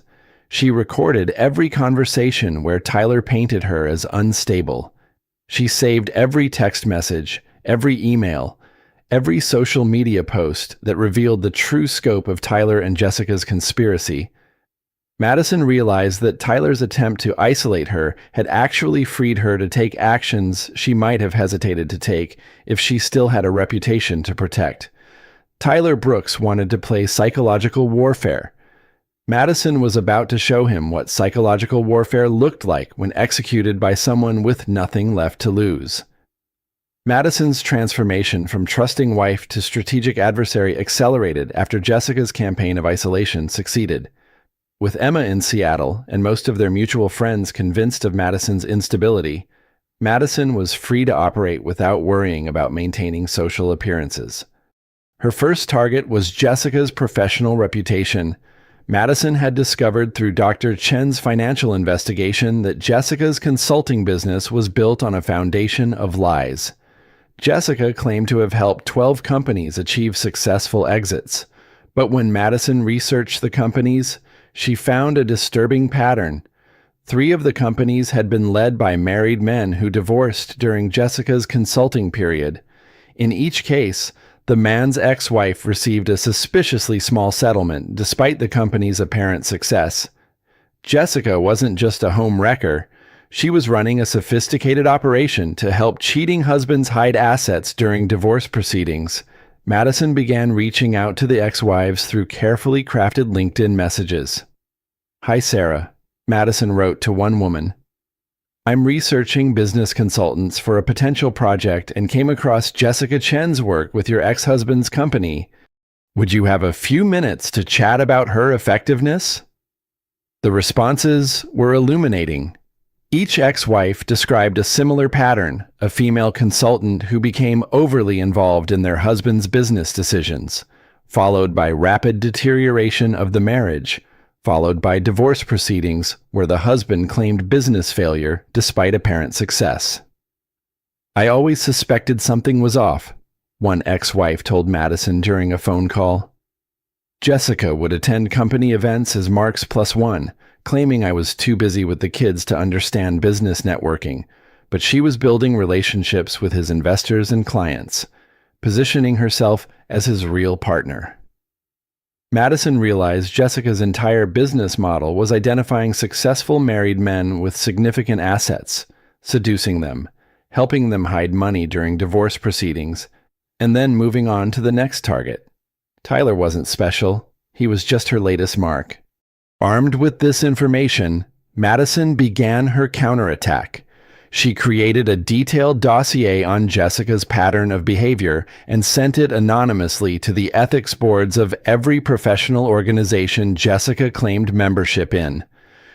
She recorded every conversation where Tyler painted her as unstable. She saved every text message, every email, every social media post that revealed the true scope of Tyler and Jessica's conspiracy. Madison realized that Tyler's attempt to isolate her had actually freed her to take actions she might have hesitated to take if she still had a reputation to protect. Tyler Brooks wanted to play psychological warfare. Madison was about to show him what psychological warfare looked like when executed by someone with nothing left to lose. Madison's transformation from trusting wife to strategic adversary accelerated after Jessica's campaign of isolation succeeded. With Emma in Seattle and most of their mutual friends convinced of Madison's instability, Madison was free to operate without worrying about maintaining social appearances. Her first target was Jessica's professional reputation. Madison had discovered through Dr. Chen's financial investigation that Jessica's consulting business was built on a foundation of lies. Jessica claimed to have helped 12 companies achieve successful exits, but when Madison researched the companies, she found a disturbing pattern. 3 of the companies had been led by married men who divorced during Jessica's consulting period. In each case, the man's ex-wife received a suspiciously small settlement despite the company's apparent success. Jessica wasn't just a home wrecker. She was running a sophisticated operation to help cheating husbands hide assets during divorce proceedings. Madison began reaching out to the ex-wives through carefully crafted LinkedIn messages. "Hi Sarah," Madison wrote to one woman. "I'm researching business consultants for a potential project and came across Jessica Chen's work with your ex-husband's company. Would you have a few minutes to chat about her effectiveness?" The responses were illuminating. Each ex-wife described a similar pattern: a female consultant who became overly involved in their husband's business decisions, followed by rapid deterioration of the marriage, followed by divorce proceedings where the husband claimed business failure despite apparent success. "I always suspected something was off," one ex-wife told Madison during a phone call. "Jessica would attend company events as Mark's plus one, claiming I was too busy with the kids to understand business networking, but she was building relationships with his investors and clients, positioning herself as his real partner." Madison realized Jessica's entire business model was identifying successful married men with significant assets, seducing them, helping them hide money during divorce proceedings, and then moving on to the next target. Tyler wasn't special. He was just her latest mark. Armed with this information, Madison began her counterattack. She created a detailed dossier on Jessica's pattern of behavior and sent it anonymously to the ethics boards of every professional organization Jessica claimed membership in.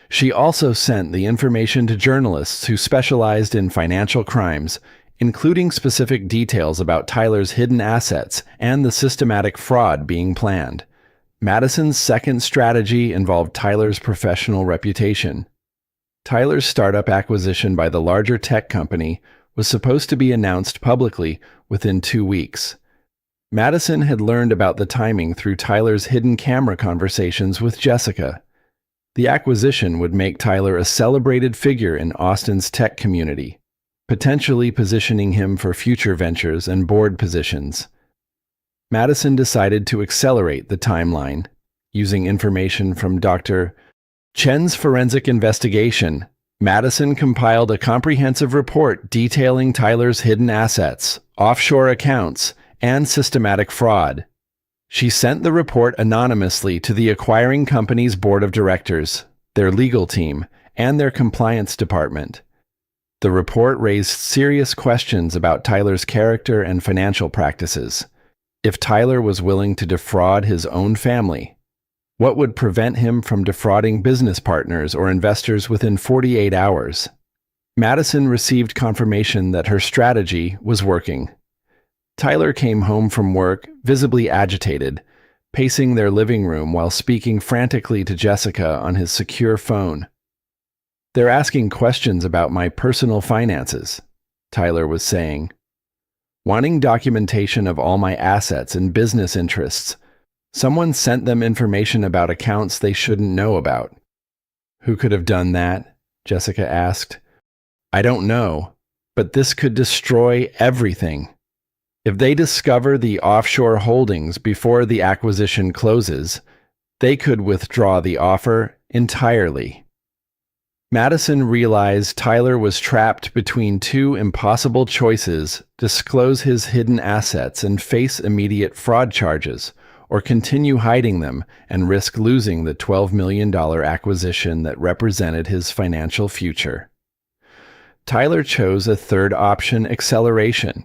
She also sent the information to journalists who specialized in financial crimes, including specific details about Tyler's hidden assets and the systematic fraud being planned. Madison's second strategy involved Tyler's professional reputation. Tyler's startup acquisition by the larger tech company was supposed to be announced publicly within 2 weeks. Madison had learned about the timing through Tyler's hidden camera conversations with Jessica. The acquisition would make Tyler a celebrated figure in Austin's tech community, potentially positioning him for future ventures and board positions. Madison decided to accelerate the timeline. Using information from Dr. Chen's forensic investigation, Madison compiled a comprehensive report detailing Tyler's hidden assets, offshore accounts, and systematic fraud. She sent the report anonymously to the acquiring company's board of directors, their legal team, and their compliance department. The report raised serious questions about Tyler's character and financial practices. If Tyler was willing to defraud his own family, what would prevent him from defrauding business partners or investors within 48 hours? Madison received confirmation that her strategy was working. Tyler came home from work, visibly agitated, pacing their living room while speaking frantically to Jessica on his secure phone. "They're asking questions about my personal finances," Tyler was saying. "Wanting documentation of all my assets and business interests. Someone sent them information about accounts they shouldn't know about." "Who could have done that?" Jessica asked. "I don't know, but this could destroy everything. If they discover the offshore holdings before the acquisition closes, they could withdraw the offer entirely." Madison realized Tyler was trapped between two impossible choices: disclose his hidden assets and face immediate fraud charges, or continue hiding them and risk losing the $12 million acquisition that represented his financial future. Tyler chose a third option: acceleration.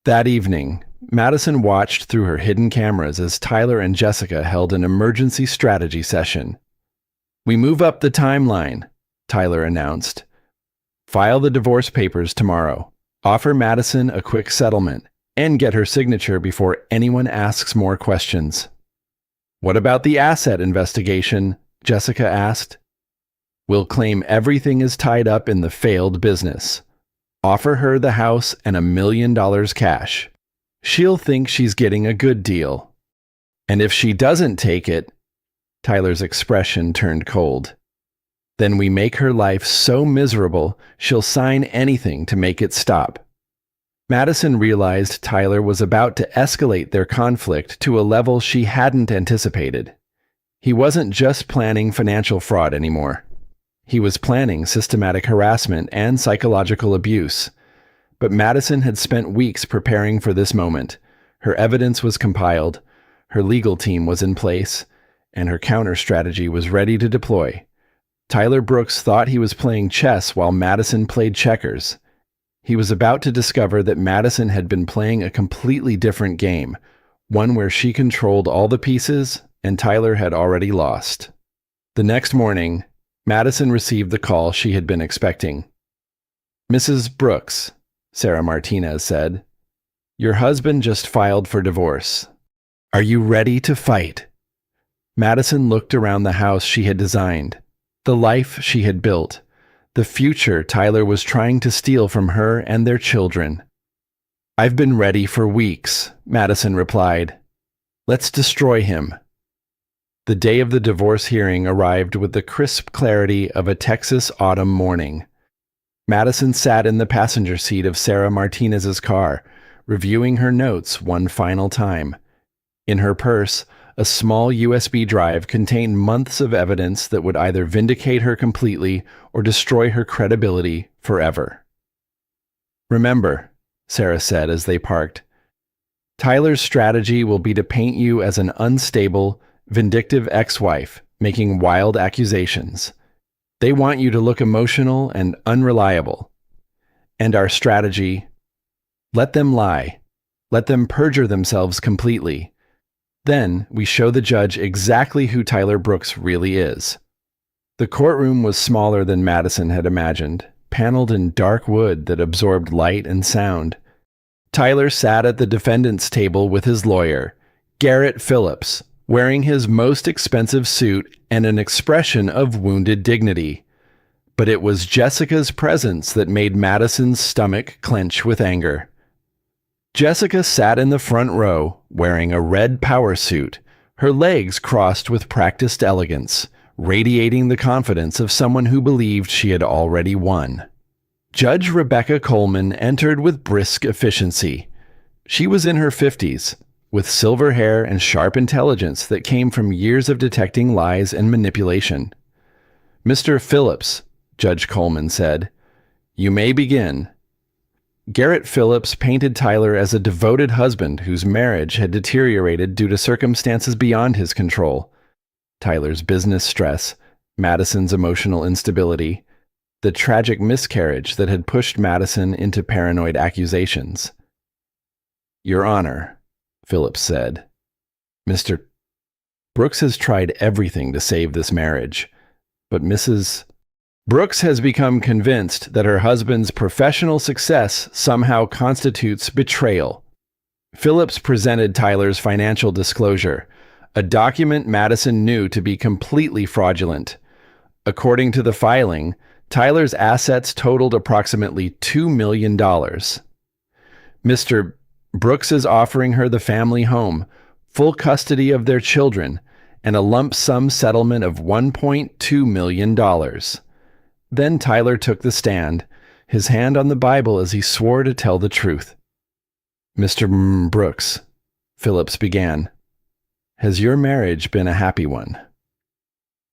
That evening, Madison watched through her hidden cameras as Tyler and Jessica held an emergency strategy session. "We move up the timeline," Tyler announced. "File the divorce papers tomorrow. Offer Madison a quick settlement, and get her signature before anyone asks more questions." "What about the asset investigation?" Jessica asked. "We'll claim everything is tied up in the failed business. Offer her the house and $1 million cash. She'll think she's getting a good deal. And if she doesn't take it," Tyler's expression turned cold, "then we make her life so miserable she'll sign anything to make it stop." Madison realized Tyler was about to escalate their conflict to a level she hadn't anticipated. He wasn't just planning financial fraud anymore. He was planning systematic harassment and psychological abuse. But Madison had spent weeks preparing for this moment. Her evidence was compiled, her legal team was in place, and her counter strategy was ready to deploy. Tyler Brooks thought he was playing chess while Madison played checkers. He was about to discover that Madison had been playing a completely different game, one where she controlled all the pieces and Tyler had already lost. The next morning, Madison received the call she had been expecting. "Mrs. Brooks," Sarah Martinez said, "your husband just filed for divorce. Are you ready to fight?" Madison looked around the house she had designed, the life she had built, the future Tyler was trying to steal from her and their children. "I've been ready for weeks," Madison replied. "Let's destroy him." The day of the divorce hearing arrived with the crisp clarity of a Texas autumn morning. Madison sat in the passenger seat of Sarah Martinez's car, reviewing her notes one final time. In her purse, a small USB drive contained months of evidence that would either vindicate her completely or destroy her credibility forever. "Remember," Sarah said as they parked, "Tyler's strategy will be to paint you as an unstable, vindictive ex-wife making wild accusations. They want you to look emotional and unreliable. And our strategy: let them lie. Let them perjure themselves completely. Then we show the judge exactly who Tyler Brooks really is." The courtroom was smaller than Madison had imagined, paneled in dark wood that absorbed light and sound. Tyler sat at the defendant's table with his lawyer, Garrett Phillips, wearing his most expensive suit and an expression of wounded dignity. But it was Jessica's presence that made Madison's stomach clench with anger. Jessica sat in the front row, wearing a red power suit, her legs crossed with practiced elegance, radiating the confidence of someone who believed she had already won. Judge Rebecca Coleman entered with brisk efficiency. She was in her 50s, with silver hair and sharp intelligence that came from years of detecting lies and manipulation. "Mr. Phillips," Judge Coleman said, "you may begin." Garrett Phillips painted Tyler as a devoted husband whose marriage had deteriorated due to circumstances beyond his control. Tyler's business stress, Madison's emotional instability, the tragic miscarriage that had pushed Madison into paranoid accusations. "Your Honor," Phillips said, "Mr. Brooks has tried everything to save this marriage, but Mrs. Brooks has become convinced that her husband's professional success somehow constitutes betrayal." Phillips presented Tyler's financial disclosure, a document Madison knew to be completely fraudulent. According to the filing, Tyler's assets totaled approximately $2 million. "Mr. Brooks is offering her the family home, full custody of their children, and a lump sum settlement of $1.2 million. Then Tyler took the stand, his hand on the Bible as he swore to tell the truth. "Mr. Brooks," Phillips began, "has your marriage been a happy one?"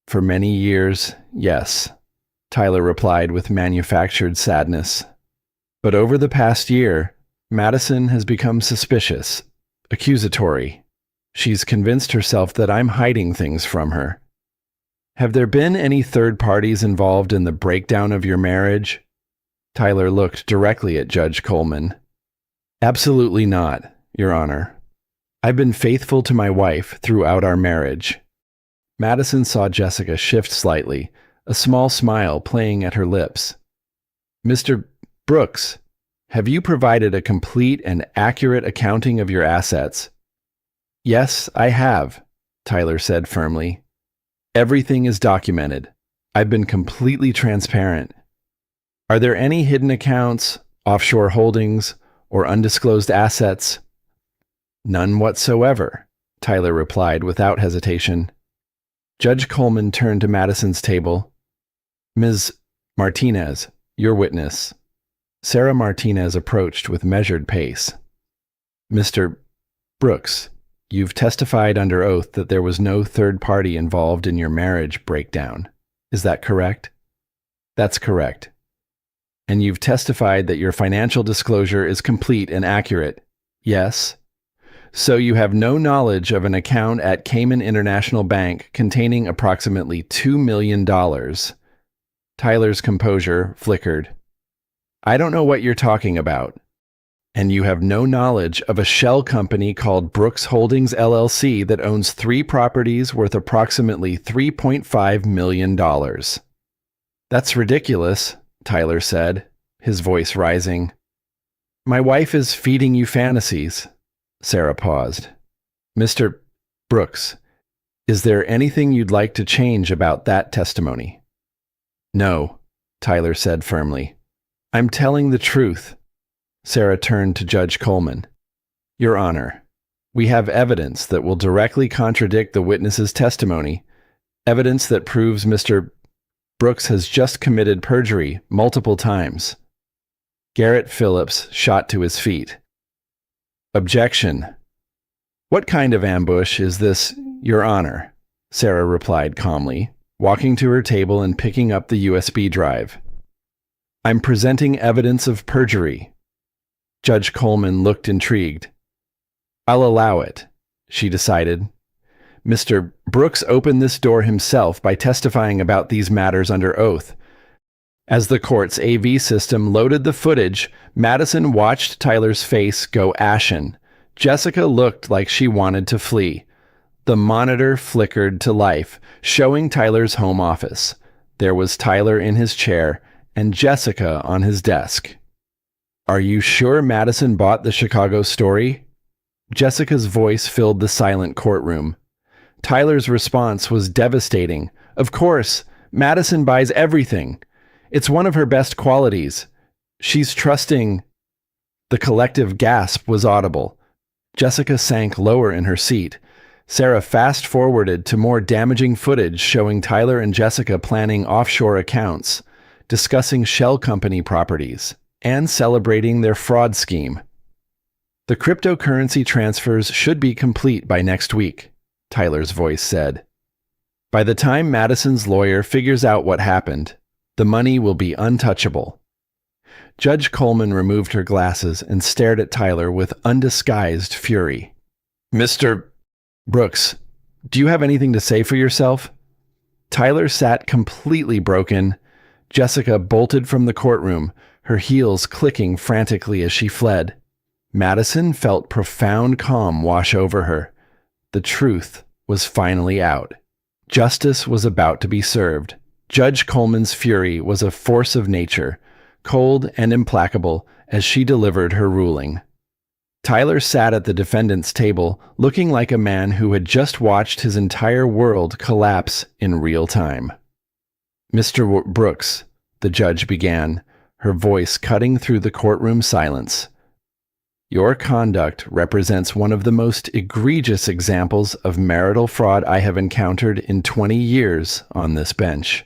"For many years, yes," Tyler replied with manufactured sadness. "But over the past year, Madison has become suspicious, accusatory. She's convinced herself that I'm hiding things from her. Have there been any third parties involved in the breakdown of your marriage?" Tyler looked directly at Judge Coleman. "Absolutely not, Your Honor. I've been faithful to my wife throughout our marriage." Madison saw Jessica shift slightly, a small smile playing at her lips. "Mr. Brooks, have you provided a complete and accurate accounting of your assets?" "Yes, I have," Tyler said firmly. "Everything is documented. I've been completely transparent." "Are there any hidden accounts, offshore holdings, or undisclosed assets?" "None whatsoever," Tyler replied without hesitation. Judge Coleman turned to Madison's table. "Ms. Martinez, your witness." Sarah Martinez approached with measured pace. "Mr. Brooks, you've testified under oath that there was no third party involved in your marriage breakdown. Is that correct?" That's correct. And you've testified that your financial disclosure is complete and accurate. Yes? So you have no knowledge of an account at Cayman International Bank containing approximately $2 million. Tyler's composure flickered. I don't know what you're talking about. And you have no knowledge of a shell company called Brooks Holdings LLC that owns 3 properties worth approximately $3.5 million. That's ridiculous, Tyler said, his voice rising. My wife is feeding you fantasies. Sarah paused. Mr. Brooks, is there anything you'd like to change about that testimony? No, Tyler said firmly. I'm telling the truth. Sarah turned to Judge Coleman. Your Honor, we have evidence that will directly contradict the witness's testimony, evidence that proves Mr. Brooks has just committed perjury multiple times. Garrett Phillips shot to his feet. Objection. What kind of ambush is this, Your Honor? Sarah replied calmly, walking to her table and picking up the USB drive. I'm presenting evidence of perjury. Judge Coleman looked intrigued. I'll allow it, she decided. Mr. Brooks opened this door himself by testifying about these matters under oath. As the court's AV system loaded the footage, Madison watched Tyler's face go ashen. Jessica looked like she wanted to flee. The monitor flickered to life, showing Tyler's home office. There was Tyler in his chair and Jessica on his desk. Are you sure Madison bought the Chicago story? Jessica's voice filled the silent courtroom. Tyler's response was devastating. Of course, Madison buys everything. It's one of her best qualities. She's trusting. The collective gasp was audible. Jessica sank lower in her seat. Sarah fast-forwarded to more damaging footage showing Tyler and Jessica planning offshore accounts, discussing shell company properties, and celebrating their fraud scheme. The cryptocurrency transfers should be complete by next week, Tyler's voice said. By the time Madison's lawyer figures out what happened, the money will be untouchable. Judge Coleman removed her glasses and stared at Tyler with undisguised fury. Mr. Brooks, do you have anything to say for yourself? Tyler sat completely broken. Jessica bolted from the courtroom, her heels clicking frantically as she fled. Madison felt profound calm wash over her. The truth was finally out. Justice was about to be served. Judge Coleman's fury was a force of nature, cold and implacable as she delivered her ruling. Tyler sat at the defendant's table, looking like a man who had just watched his entire world collapse in real time. Mr. Brooks, the judge began, her voice cutting through the courtroom silence. Your conduct represents one of the most egregious examples of marital fraud I have encountered in 20 years on this bench.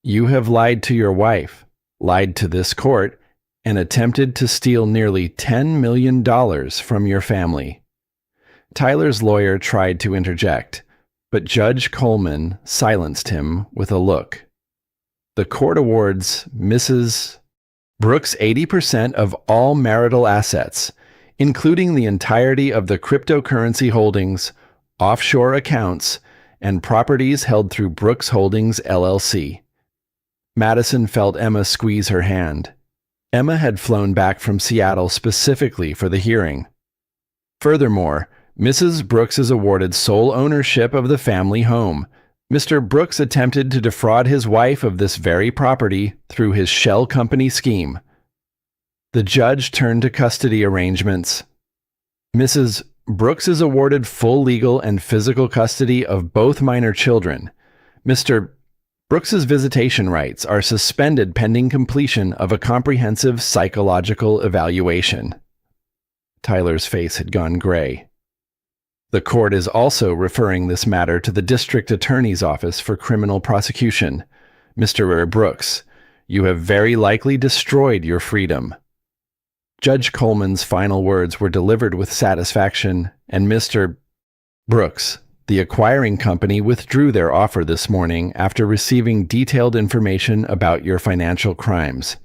You have lied to your wife, lied to this court, and attempted to steal nearly $10 million from your family. Tyler's lawyer tried to interject, but Judge Coleman silenced him with a look. The court awards Mrs. Brooks 80% of all marital assets, including the entirety of the cryptocurrency holdings, offshore accounts, and properties held through Brooks Holdings LLC. Madison felt Emma squeeze her hand. Emma had flown back from Seattle specifically for the hearing. Furthermore, Mrs. Brooks is awarded sole ownership of the family home. Mr. Brooks attempted to defraud his wife of this very property through his shell company scheme. The judge turned to custody arrangements. Mrs. Brooks is awarded full legal and physical custody of both minor children. Mr. Brooks's visitation rights are suspended pending completion of a comprehensive psychological evaluation. Tyler's face had gone gray. The court is also referring this matter to the district attorney's office for criminal prosecution. Mr. Brooks, you have very likely destroyed your freedom. Judge Coleman's final words were delivered with satisfaction, and Mr. Brooks, The acquiring company withdrew their offer this morning after receiving detailed information about your financial crimes.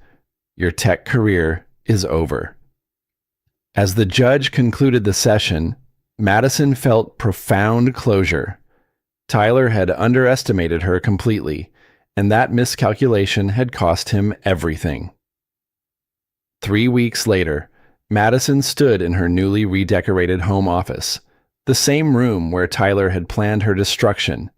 Your tech career is over. As the judge concluded the session, Madison felt profound closure. Tyler had underestimated her completely, and that miscalculation had cost him everything. 3 weeks later, Madison stood in her newly redecorated home office, the same room where Tyler had planned her destruction.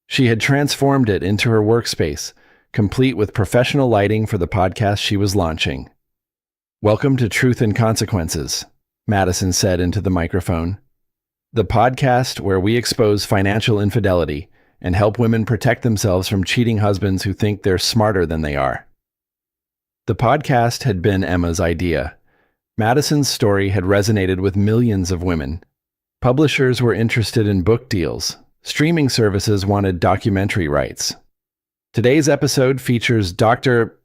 She had transformed it into her workspace, complete with professional lighting for the podcast she was launching. "Welcome to Truth and Consequences," Madison said into the microphone. "The podcast where we expose financial infidelity and help women protect themselves from cheating husbands who think they're smarter than they are." The podcast had been Emma's idea. Madison's story had resonated with millions of women. Publishers were interested in book deals. Streaming services wanted documentary rights. Today's episode features Dr.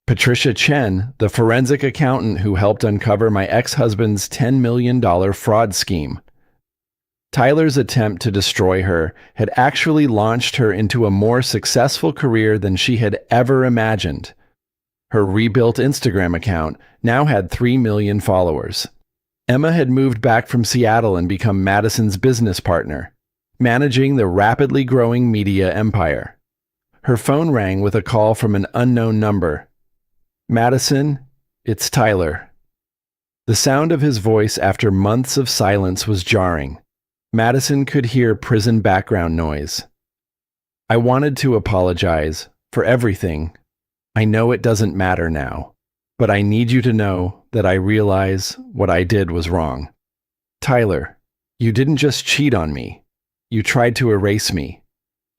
Patricia Chen, the forensic accountant who helped uncover my ex-husband's $10 million fraud scheme. Tyler's attempt to destroy her had actually launched her into a more successful career than she had ever imagined. Her rebuilt Instagram account now had 3 million followers. Emma had moved back from Seattle and become Madison's business partner, managing the rapidly growing media empire. Her phone rang with a call from an unknown number. "Madison, it's Tyler." The sound of his voice after months of silence was jarring. Madison could hear prison background noise. "I wanted to apologize for everything. I know it doesn't matter now, but I need you to know that I realize what I did was wrong. Tyler, you didn't just cheat on me. You tried to erase me.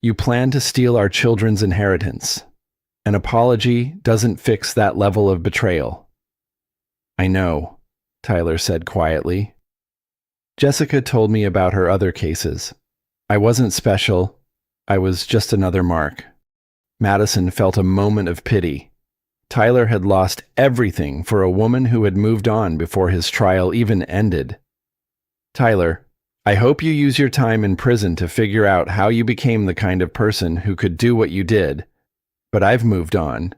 You planned to steal our children's inheritance. An apology doesn't fix that level of betrayal." "I know," Tyler said quietly. "Jessica told me about her other cases. I wasn't special. I was just another mark." Madison felt a moment of pity. Tyler had lost everything for a woman who had moved on before his trial even ended. "Tyler, I hope you use your time in prison to figure out how you became the kind of person who could do what you did. But I've moved on."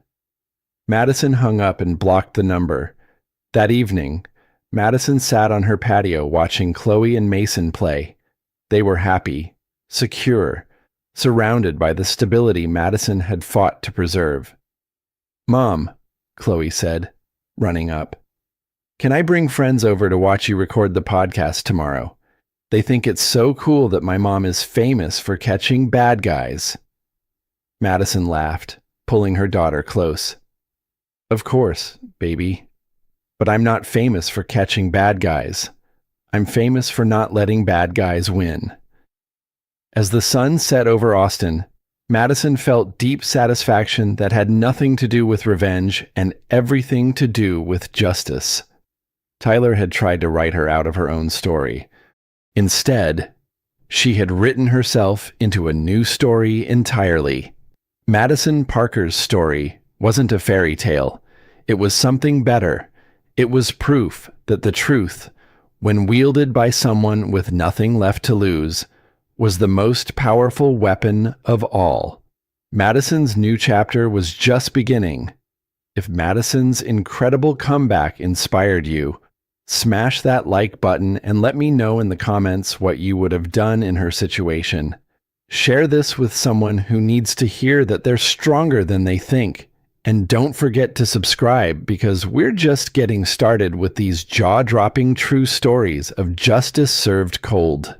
Madison hung up and blocked the number. That evening, Madison sat on her patio watching Chloe and Mason play. They were happy, secure, surrounded by the stability Madison had fought to preserve. "Mom," Chloe said, running up, "can I bring friends over to watch you record the podcast tomorrow? They think it's so cool that my mom is famous for catching bad guys." Madison laughed, pulling her daughter close. "Of course, baby. But I'm not famous for catching bad guys. I'm famous for not letting bad guys win." As the sun set over Austin, Madison felt deep satisfaction that had nothing to do with revenge and everything to do with justice. Tyler had tried to write her out of her own story. Instead, she had written herself into a new story entirely. Madison Parker's story wasn't a fairy tale. It was something better. It was proof that the truth, when wielded by someone with nothing left to lose, was the most powerful weapon of all. Madison's new chapter was just beginning. If Madison's incredible comeback inspired you, smash that like button and let me know in the comments what you would have done in her situation. Share this with someone who needs to hear that they're stronger than they think. And don't forget to subscribe because we're just getting started with these jaw-dropping true stories of justice served cold.